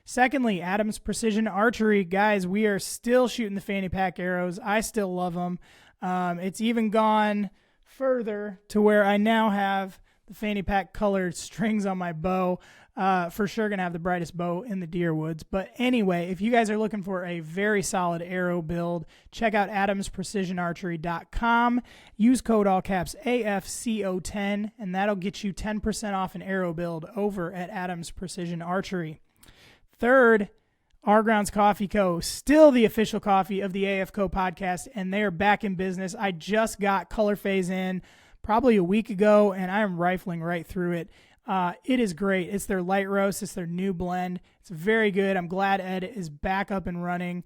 Secondly, Adams Precision Archery. Guys, we are still shooting the fanny pack arrows. I still love them. It's even gone further to where I now have the fanny pack colored strings on my bow. For sure going to have the brightest bow in the deer woods. But anyway, if you guys are looking for a very solid arrow build, check out adamsprecisionarchery.com. Use code all caps AFCO10, and that'll get you 10% off an arrow build over at Adams Precision Archery. Third, Our Grounds Coffee Co., still the official coffee of the AFCO podcast, and they are back in business. I just got Color Phase in probably a week ago, and I am rifling right through it. It is great. It's their light roast. It's their new blend. It's very good. I'm glad Ed is back up and running.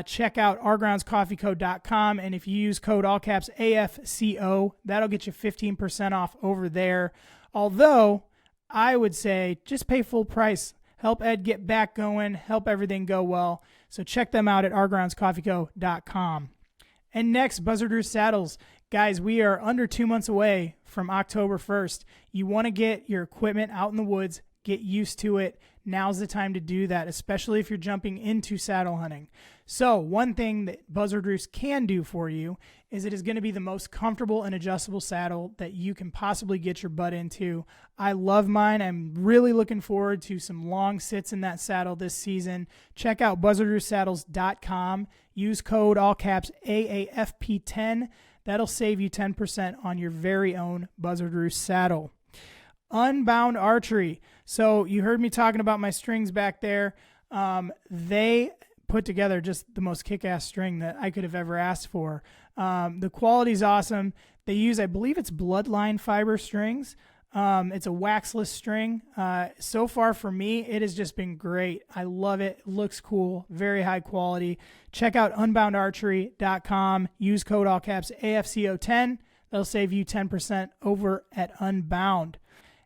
Check out ourgroundscoffeeco.com, and if you use code all caps AFCO, that'll get you 15% off over there. Although I would say just pay full price. Help Ed get back going. Help everything go well. So check them out at ourgroundscoffeeco.com. And next, Buzzard Roost Saddles. Guys, we are under 2 months away from October 1st. You want to get your equipment out in the woods, get used to it. Now's the time to do that, especially if you're jumping into saddle hunting. So one thing that Buzzard Roost can do for you is it is going to be the most comfortable and adjustable saddle that you can possibly get your butt into. I love mine. I'm really looking forward to some long sits in that saddle this season. Check out buzzardroostsaddles.com. Use code all caps AAFP10. That'll save you 10% on your very own Buzzard Roost saddle. Unbound Archery. So you heard me talking about my strings back there. They put together just the most kick-ass string that I could have ever asked for. The quality's awesome. They use, I believe it's bloodline fiber strings. It's a waxless string. So far for me, it has just been great. I love it. It looks cool. Very high quality. Check out unboundarchery.com. Use code all caps AFCO10. That'll save you 10% over at Unbound.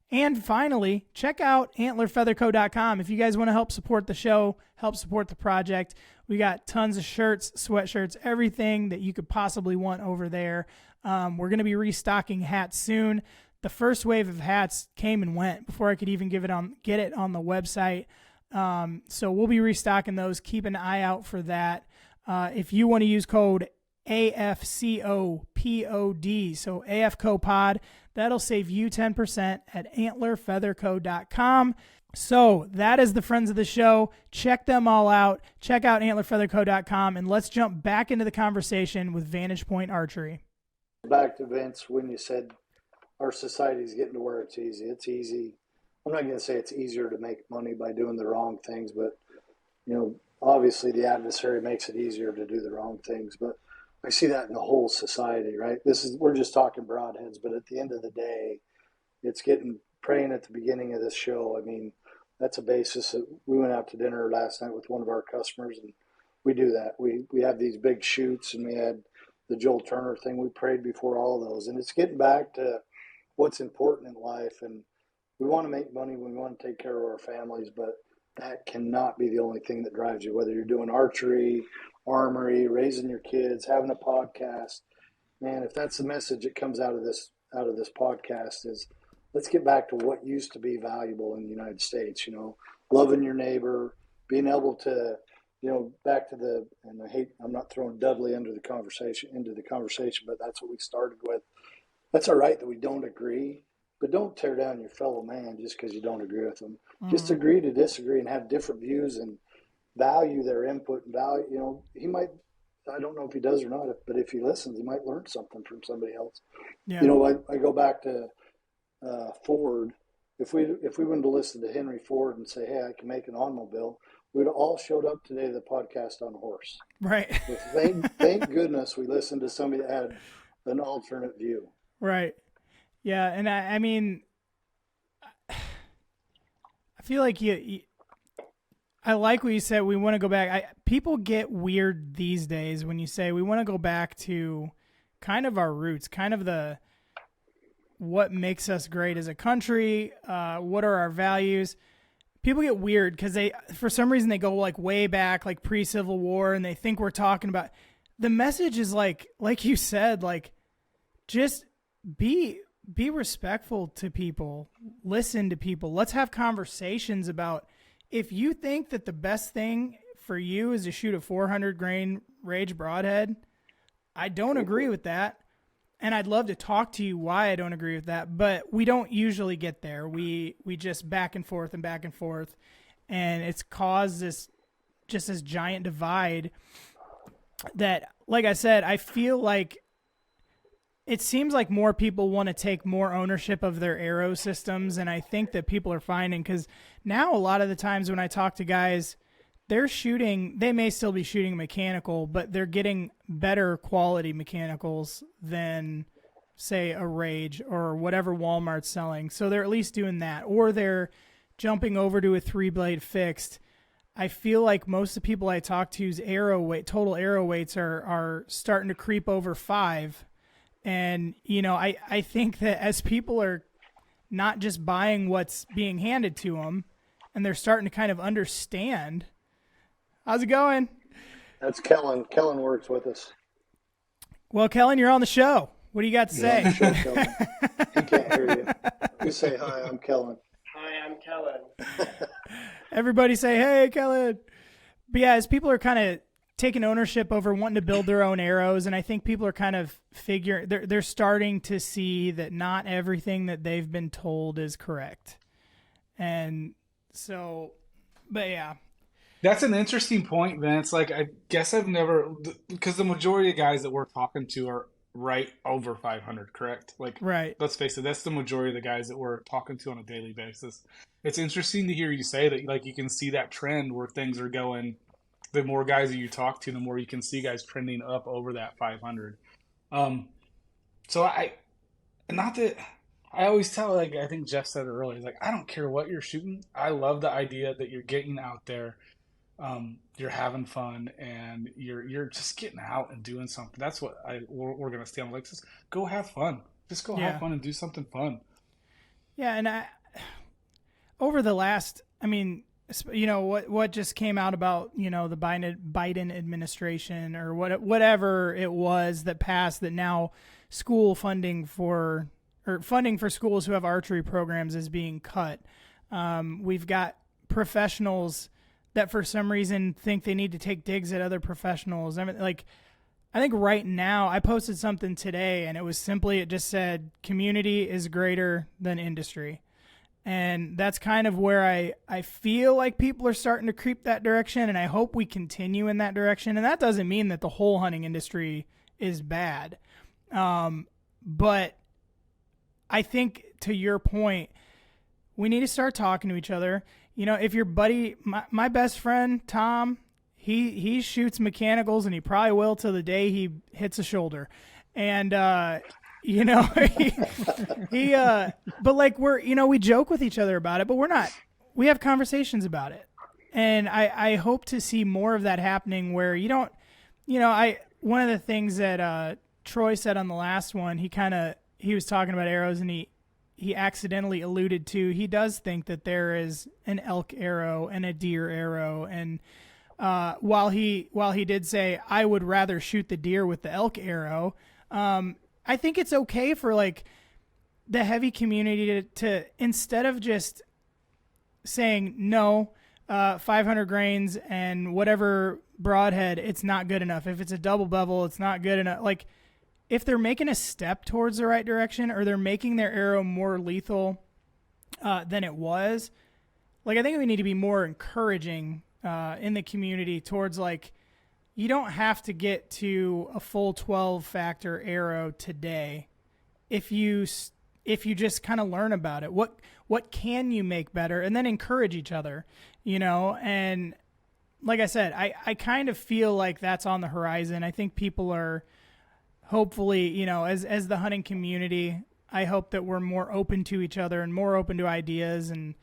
And finally, check out antlerfeatherco.com. If you guys want to help support the show, help support the project, we got tons of shirts, sweatshirts, everything that you could possibly want over there. We're going to be restocking hats soon. The first wave of hats came and went before I could even get it on the website. So we'll be restocking those. Keep an eye out for that. If you want to use code AFCOPOD, so AFCO Pod, that'll save you 10% at antlerfeatherco.com. So that is the friends of the show. Check them all out. Check out antlerfeatherco.com, and let's jump back into the conversation with Vantage Point Archery. Back to Vince, when you said our society is getting to where it's easy. It's easy. I'm not going to say it's easier to make money by doing the wrong things, but, obviously the adversary makes it easier to do the wrong things. But I see that in the whole society, right? We're just talking broadheads, but at the end of the day, it's praying at the beginning of this show. I mean, that's a basis. We went out to dinner last night with one of our customers, and we do that. We have these big shoots, and we had the Joel Turner thing. We prayed before all of those, and it's getting back to what's important in life. And we want to make money, we want to take care of our families, but that cannot be the only thing that drives you, whether you're doing archery, armory, raising your kids, having a podcast. Man, if that's the message that comes out of this podcast, is let's get back to what used to be valuable in the United States, loving your neighbor, being able to, back to I'm not throwing Dudley into the conversation, but that's what we started with. That's all right that we don't agree, but don't tear down your fellow man just because you don't agree with them. Mm-hmm. Just agree to disagree and have different views and value their input and value. He might, I don't know if he does or not, but if he listens, he might learn something from somebody else. Yeah. I go back to Ford. If we wouldn't have listened to Henry Ford and say, hey, I can make an automobile, we'd have all showed up today to the podcast on a horse. Right. Thank goodness we listened to somebody that had an alternate view. Right. Yeah. And I mean, I feel like I like what you said. We want to go back. People get weird these days when you say we want to go back to kind of our roots, kind of what makes us great as a country. What are our values? People get weird because for some reason they go like way back, like pre-Civil War, and they think we're talking about the message is like you said, like just be respectful to people, listen to people. Let's have conversations about, if you think that the best thing for you is to shoot a 400 grain rage broadhead, I don't agree with that. And I'd love to talk to you why I don't agree with that, but we don't usually get there. We just back and forth, and it's caused this giant divide that, like I said, I feel like it seems like more people want to take more ownership of their arrow systems, and I think that people are finding, because now a lot of the times when I talk to guys, they may still be shooting mechanical, but they're getting better quality mechanicals than say, a Rage or whatever Walmart's selling. So they're at least doing that. Or they're jumping over to a 3-blade fixed. I feel like most of the people I talk to's total arrow weights are starting to creep over 5. And, I think that as people are not just buying what's being handed to them, and they're starting to kind of understand. How's it going? That's Kellen. Kellen works with us. Well, Kellen, you're on the show. What do you got to say? Sure, Kellen. He can't hear you. You say, hi, I'm Kellen. Hi, I'm Kellen. Everybody say, hey, Kellen. But yeah, as people are kind of taking ownership over wanting to build their own arrows, and I think people are kind of they're starting to see that not everything that they've been told is correct. And so, but yeah. That's an interesting point, Vince. Like, I guess I've never, because the majority of guys that we're talking to are right over 500, correct? Like, right. Let's face it, that's the majority of the guys that we're talking to on a daily basis. It's interesting to hear you say that, like, you can see that trend where things are going. The more guys that you talk to, the more you can see guys trending up over that 500. So I always tell, like, I think Jeff said it earlier, like, I don't care what you're shooting. I love the idea that you're getting out there, you're having fun, and you're just getting out and doing something. That's what we're going to stay on. Like, just go have fun. Just go have fun and do something fun. Yeah, and over the last, what just came out about, the Biden administration or whatever it was that passed, that now funding for schools who have archery programs is being cut. We've got professionals that for some reason think they need to take digs at other professionals. I think right now, I posted something today and it just said, community is greater than industry. And that's kind of where I feel like people are starting to creep that direction, and I hope we continue in that direction. And that doesn't mean that the whole hunting industry is bad. But I think, to your point, we need to start talking to each other. If your buddy, my best friend, Tom, he shoots mechanicals, and he probably will till the day he hits a shoulder. And, but like we joke with each other about it, but we have conversations about it. And I hope to see more of that happening where one of the things that Troy said on the last one, he was talking about arrows, and he accidentally alluded to, he does think that there is an elk arrow and a deer arrow. And while he did say, I would rather shoot the deer with the elk arrow, I think it's okay for like the heavy community to instead of just saying no, 500 grains and whatever broadhead, it's not good enough. If it's a double bevel, it's not good enough. Like, if they're making a step towards the right direction, or they're making their arrow more lethal than it was, like, I think we need to be more encouraging in the community towards, like, you don't have to get to a full 12 factor arrow today. If you just kind of learn about it, what can you make better, and then encourage each other, and like I said, I kind of feel like that's on the horizon. I think people are hopefully, as the hunting community, I hope that we're more open to each other and more open to ideas, and,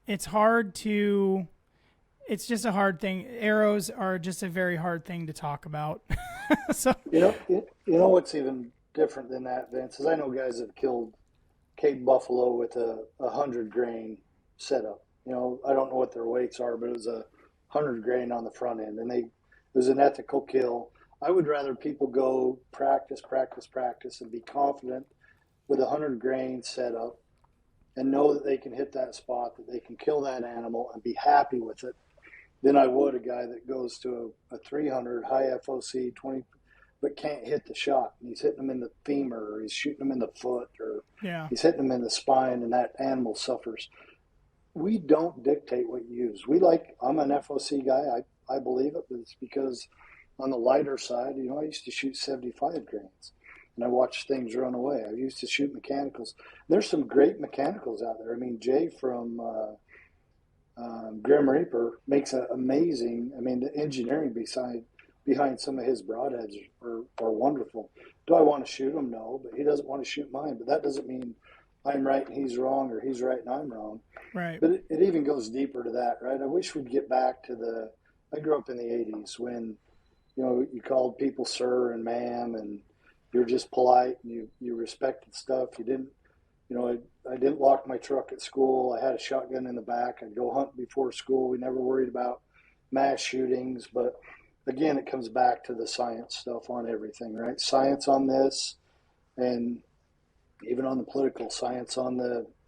it's hard to, it's just a hard thing. Arrows are just a very hard thing to talk about. So, you know what's even different than that, Vince, is I know guys that have killed Cape buffalo with a 100 grain setup. I don't know what their weights are, but it was a 100 grain on the front end, and it was an ethical kill. I would rather people go practice, and be confident with a 100 grain setup and know that they can hit that spot, that they can kill that animal and be happy with it, than I would a guy that goes to a 300 high FOC 20, but can't hit the shot. And he's hitting them in the femur, or he's shooting them in the foot, or he's hitting them in the spine, and that animal suffers. We don't dictate what you use. I'm an FOC guy. I believe it, but it's because on the lighter side, I used to shoot 75 grains, and I watched things run away. I used to shoot mechanicals. There's some great mechanicals out there. Jay from Grim Reaper makes an amazing, the engineering beside behind some of his broadheads are wonderful. Do I want to shoot him? No, but he doesn't want to shoot mine. But that doesn't mean I'm right and he's wrong, or he's right and I'm wrong. Right. But it even goes deeper to that, right? I wish we'd get back to I grew up in the 80s when, you called people sir and ma'am, and you're just polite and you respected stuff. You didn't, I didn't lock my truck at school. I had a shotgun in the back. I'd go hunt before school. We never worried about mass shootings. But again, it comes back to the science stuff on everything, right? Science on this, and even on the political science on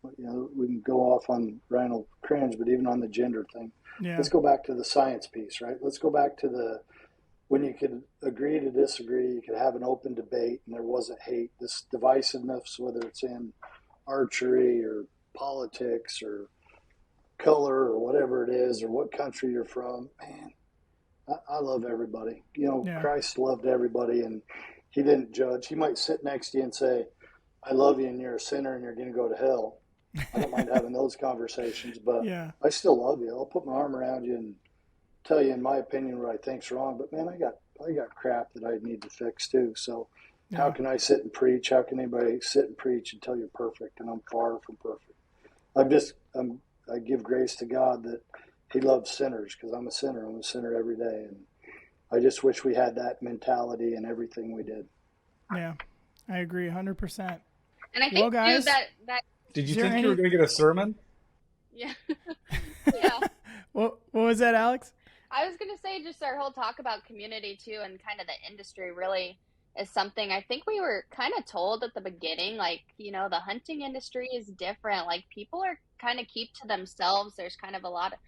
we can go off on Randall Cringe, but even on the gender thing. Yeah. Let's go back to the science piece, right? Let's go back to when you could agree to disagree, you could have an open debate, and there wasn't hate. This divisiveness, whether it's in archery or politics or color or whatever it is, or what country you're from, man, I love everybody. Christ loved everybody, and he didn't judge. He might sit next to you and say, I love you, and you're a sinner, and you're going to go to hell. I don't mind having those conversations, but yeah. I still love you. I'll put my arm around you and tell you, in my opinion, what I think's wrong. But man, I got crap that I need to fix too. So How can I sit and preach? How can anybody sit and preach and tell you're perfect? And I'm far from perfect. I give grace to God that he loves sinners, because I'm a sinner. I'm a sinner every day. And I just wish we had that mentality in everything we did. Yeah, I agree 100%. And I think, guys, that did you think you were going to get a sermon? Yeah. Yeah. What was that, Alex? I was going to say, just our whole talk about community too, and kind of the industry really is something I think we were kind of told at the beginning, like, the hunting industry is different. Like, people are kind of keep to themselves. There's kind of a lot of,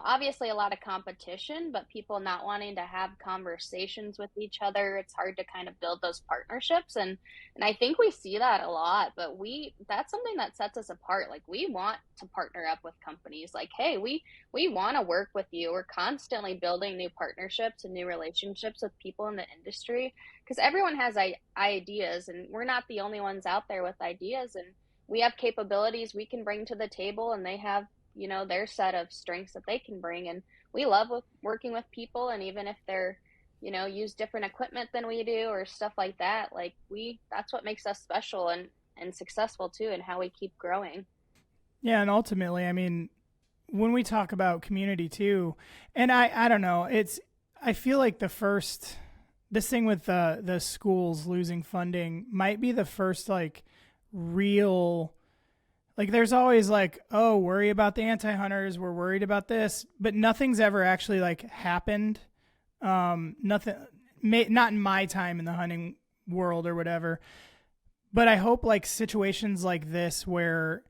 obviously a lot of competition, but people not wanting to have conversations with each other. It's hard to kind of build those partnerships. And I think we see that a lot, but that's something that sets us apart. Like, we want to partner up with companies. Like, hey, we want to work with you. We're constantly building new partnerships and new relationships with people in the industry, because everyone has ideas, and we're not the only ones out there with ideas, and we have capabilities we can bring to the table, and they have, their set of strengths that they can bring. And we love working with people, and even if they're, use different equipment than we do or stuff like that, like that's what makes us special and successful too, and how we keep growing. Yeah. And ultimately, I mean, when we talk about community too, and I don't know, I feel like this thing with the schools losing funding might be the first real, there's always worry about the anti-hunters, we're worried about this, but nothing's ever actually happened. Nothing, not in my time in the hunting world or whatever, but I hope situations like this where,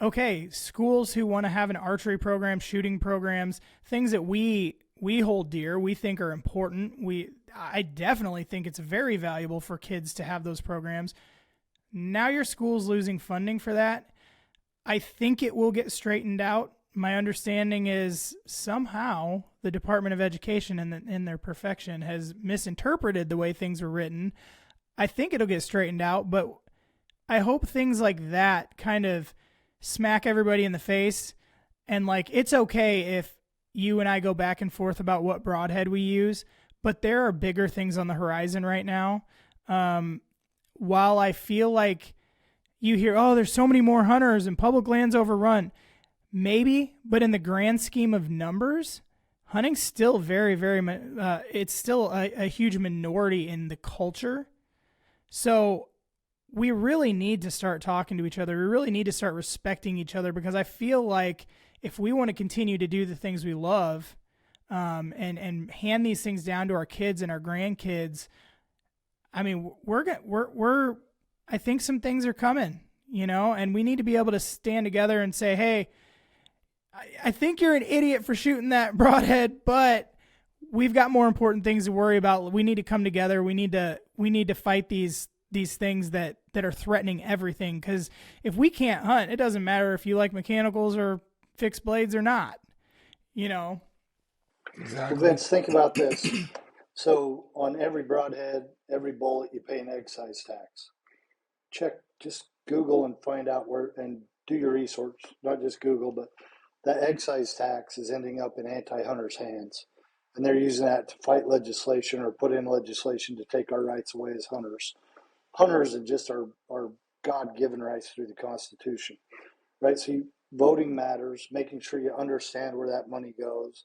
okay, schools who want to have an archery program, shooting programs, things that we hold dear, we think are important. I definitely think it's very valuable for kids to have those programs. Now your school's losing funding for that. I think it will get straightened out. My understanding is somehow the Department of Education in their perfection has misinterpreted the way things were written. I think it'll get straightened out, but I hope things like that kind of smack everybody in the face. And it's okay if you and I go back and forth about what broadhead we use, but there are bigger things on the horizon right now. While I feel like you hear, oh, there's so many more hunters and public land's overrun, maybe, but in the grand scheme of numbers, hunting's still very, very, it's still a huge minority in the culture. So we really need to start talking to each other. We really need to start respecting each other, because I feel like if we want to continue to do the things we love, and hand these things down to our kids and our grandkids, I mean, I think some things are coming, and we need to be able to stand together and say, hey, I think you're an idiot for shooting that broadhead, but we've got more important things to worry about. We need to come together. We need to fight these things that are threatening everything. Because if we can't hunt, it doesn't matter if you like mechanicals or fixed blades or not, Exactly. Well, Vince, think about this. So on every broadhead, every bullet, you pay an excise tax. Just Google and find out where, and do your research, not just Google, but that excise tax is ending up in anti-hunters' hands. and they're using that to fight legislation or put in legislation to take our rights away as hunters. Hunters are just our God-given rights through the Constitution, right? So voting matters, making sure you understand where that money goes,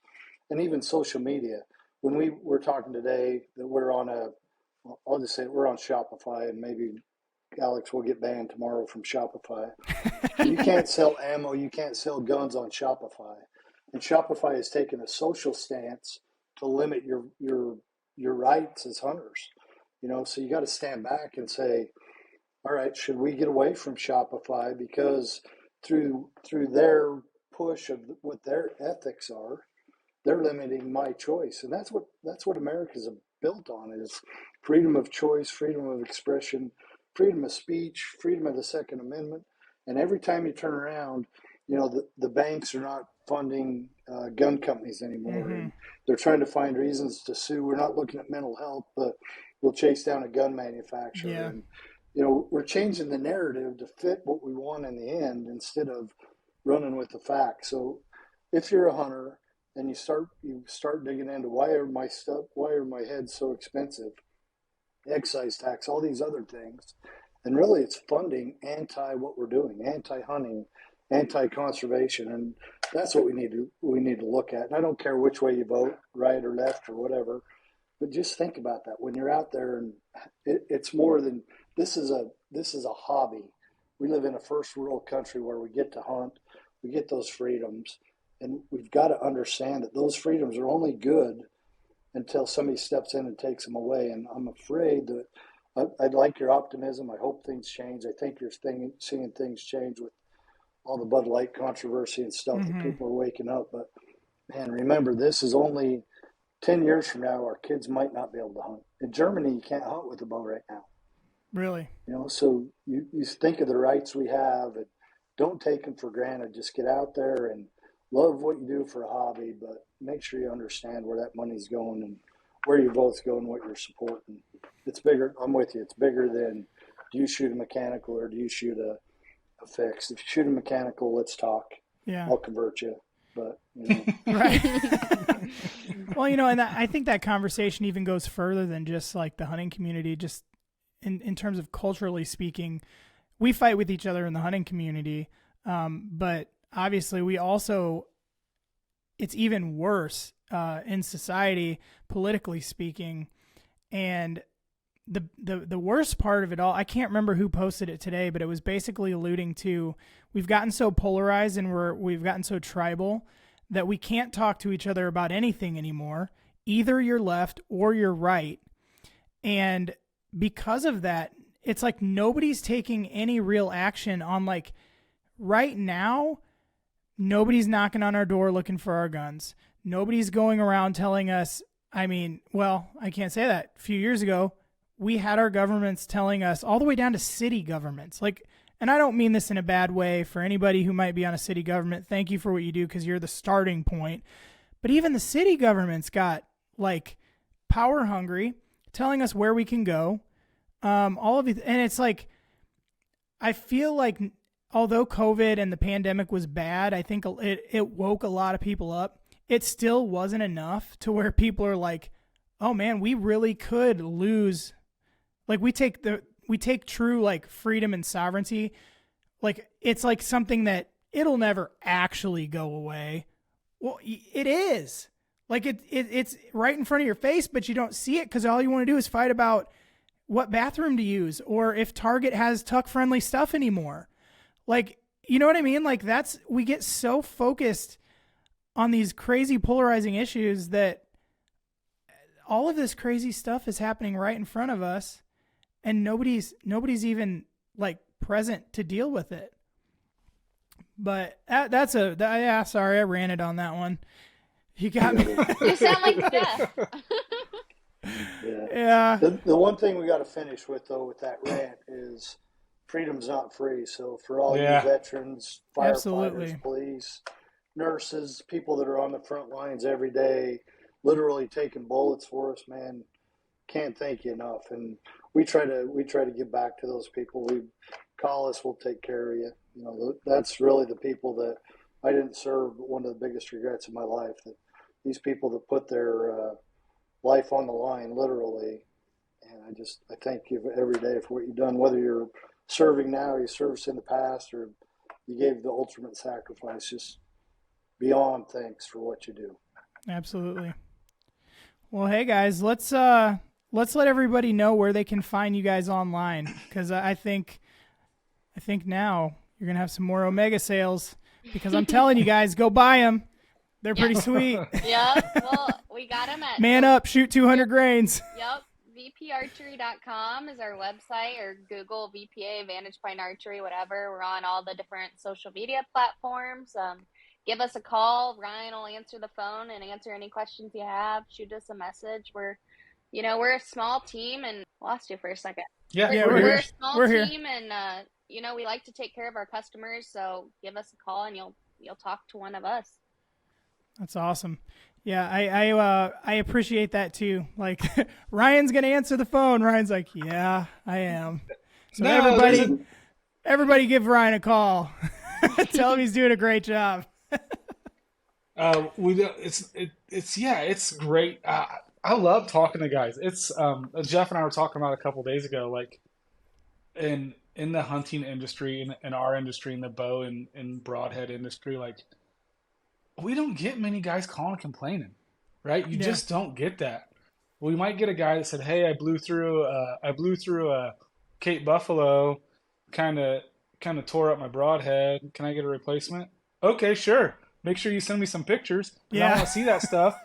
and even social media. When we were talking today that we're on I'll just say we're on Shopify, and maybe Alex will get banned tomorrow from Shopify. You can't sell ammo, you can't sell guns on Shopify. And Shopify has taken a social stance to limit your rights as hunters. So you got to stand back and say, all right, should we get away from Shopify because through their push of what their ethics are, they're limiting my choice. And that's what America's built on, is freedom of choice, freedom of expression, freedom of speech, freedom of the Second Amendment. And every time you turn around, the banks are not funding gun companies anymore. Mm-hmm. And they're trying to find reasons to sue. We're not looking at mental health, but we'll chase down a gun manufacturer. Yeah. And, we're changing the narrative to fit what we want in the end instead of running with the facts. So if you're a hunter and you start digging into why are my heads so expensive, excise tax, all these other things, and really it's funding what we're doing, anti-hunting, anti-conservation, and that's what we need to look at. And I don't care which way you vote, right or left or whatever, but just think about that when you're out there. And it's more than this is a hobby. We live in a first world country where we get to hunt, we get those freedoms, and we've got to understand that those freedoms are only good until somebody steps in and takes them away. And I'm afraid that I'd like your optimism. I hope things change. I think you're seeing things change with all the Bud Light controversy and stuff, Mm-hmm. that people are waking up. But, man, remember, this is only 10 years from now, our kids might not be able to hunt. In Germany, you can't hunt with a bow right now. Really? So you think of the rights we have, and don't take them for granted. Just get out there and love what you do for a hobby, but make sure you understand where that money's going and where your vote's going, what you're supporting. It's bigger. I'm with you. It's bigger than, do you shoot a mechanical or do you shoot a fixed? If you shoot a mechanical, let's talk. Yeah. I'll convert you. But, Right. Well, and I think that conversation even goes further than just like the hunting community, just in terms of culturally speaking. We fight with each other in the hunting community, but obviously it's even worse in society, politically speaking. And the worst part of it all, I can't remember who posted it today, but it was basically alluding to, we've gotten so polarized and we've gotten so tribal that we can't talk to each other about anything anymore. Either you're left or you're right. And because of that, it's like nobody's taking any real action on, like, right now, nobody's knocking on our door looking for our guns. Nobody's going around telling us, I can't say that. A few years ago, we had our governments telling us, all the way down to city governments, like, and I don't mean this in a bad way for anybody who might be on a city government. Thank you for what you do, because you're the starting point. But even the city governments got, like, power hungry, telling us where we can go. All of it. And it's like, I feel like although COVID and the pandemic was bad, I think it woke a lot of people up. It still wasn't enough to where people are like, oh man, we really could lose. Like, we take true, like, freedom and sovereignty. Like, it's like something that it'll never actually go away. Well, it is. Like, it's right in front of your face, but you don't see it because all you want to do is fight about what bathroom to use or if Target has tuck-friendly stuff anymore. Like, you know what I mean? Like, we get so focused on these crazy polarizing issues that all of this crazy stuff is happening right in front of us, and nobody's even, like, present to deal with it. But sorry, I ranted on that one. You got me. You sound like Jeff. Yeah. The one thing we got to finish with, though, with that rant is freedom's not free. So for all you veterans, firefighters, Absolutely. police, nurses, people that are on the front lines every day, literally taking bullets for us, man, can't thank you enough. And we try to give back to those people. Call us, we'll take care of you. That's really the people that I didn't serve. But one of the biggest regrets of my life, that these people that put their life on the line, literally. And I thank you every day for what you've done, whether you're serving now, you serviced in the past, or you gave the ultimate sacrifice. Just beyond thanks for what you do. Absolutely. Well, hey guys, let's let everybody know where they can find you guys online, because I think now you're gonna have some more Omega sales, because I'm telling you guys, go buy them. They're pretty sweet. Yep. Well, we got them at Man Up, shoot 200 grains. Yep. VPArchery.com is our website, or Google VPA, Vantage Point Archery, whatever. We're on all the different social media platforms. Give us a call. Ryan will answer the phone and answer any questions you have. Shoot us a message. We're a small team, and lost you for a second. Yeah, we're a small We're team, here. and we like to take care of our customers. So give us a call, and you'll talk to one of us. That's awesome. Yeah, I appreciate that too. Like, Ryan's gonna answer the phone. Ryan's like, yeah, I am. So everybody give Ryan a call. Tell him he's doing a great job. It's great. I love talking to guys. It's Jeff and I were talking about a couple days ago, like in the hunting industry, in our industry, in the bow and broadhead industry, like we don't get many guys calling complaining, right? You just don't get that. We might get a guy that said, "Hey, I blew through a Cape Buffalo, kind of tore up my broadhead. Can I get a replacement?" Okay, sure. Make sure you send me some pictures. I want to see that stuff.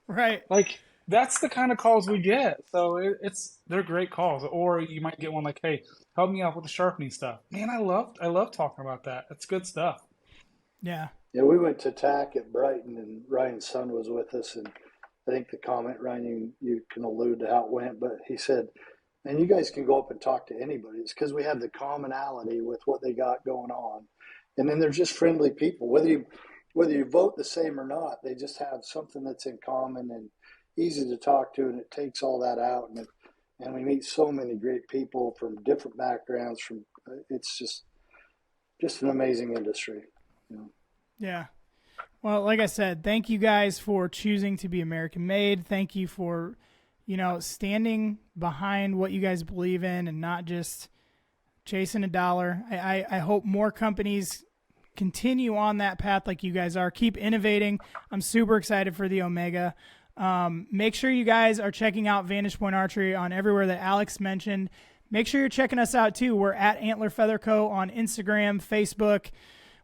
Right. Like, that's the kind of calls we get. So they're great calls. Or you might get one like, "Hey, help me out with the sharpening stuff." Man, I love talking about that. That's good stuff. Yeah. Yeah, we went to TAC at Brighton, and Ryan's son was with us, and I think the comment, Ryan, you can allude to how it went, but he said, "Man, you guys can go up and talk to anybody. It's because we have the commonality with what they got going on, and then they're just friendly people. Whether you vote the same or not, they just have something that's in common and easy to talk to, and it takes all that out, and we meet so many great people from different backgrounds. It's just an amazing industry, you know." Yeah. Well, like I said, thank you guys for choosing to be American made. Thank you for, standing behind what you guys believe in and not just chasing a dollar. I hope more companies continue on that path like you guys are. Keep innovating. I'm super excited for the Omega. Make sure you guys are checking out Vantage Point Archery on everywhere that Alex mentioned. Make sure you're checking us out too. We're at Antler Feather Co. on Instagram, Facebook.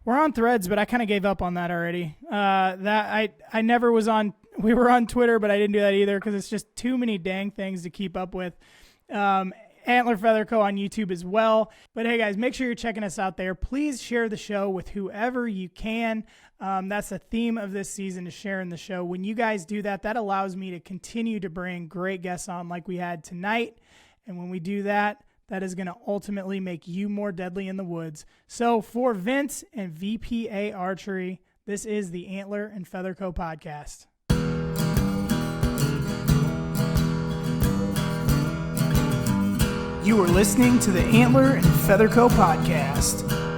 We're on Threads, but I kind of gave up on that already. I never was on. We were on Twitter, but I didn't do that either because it's just too many dang things to keep up with. Antler Feather Co. on YouTube as well. But hey, guys, make sure you're checking us out there. Please share the show with whoever you can. That's the theme of this season, is sharing the show. When you guys do that, that allows me to continue to bring great guests on like we had tonight. And when we do that, that is going to ultimately make you more deadly in the woods. So for Vince and VPA Archery, this is the Antler and Feather Co. podcast. You are listening to the Antler and Feather Co. podcast.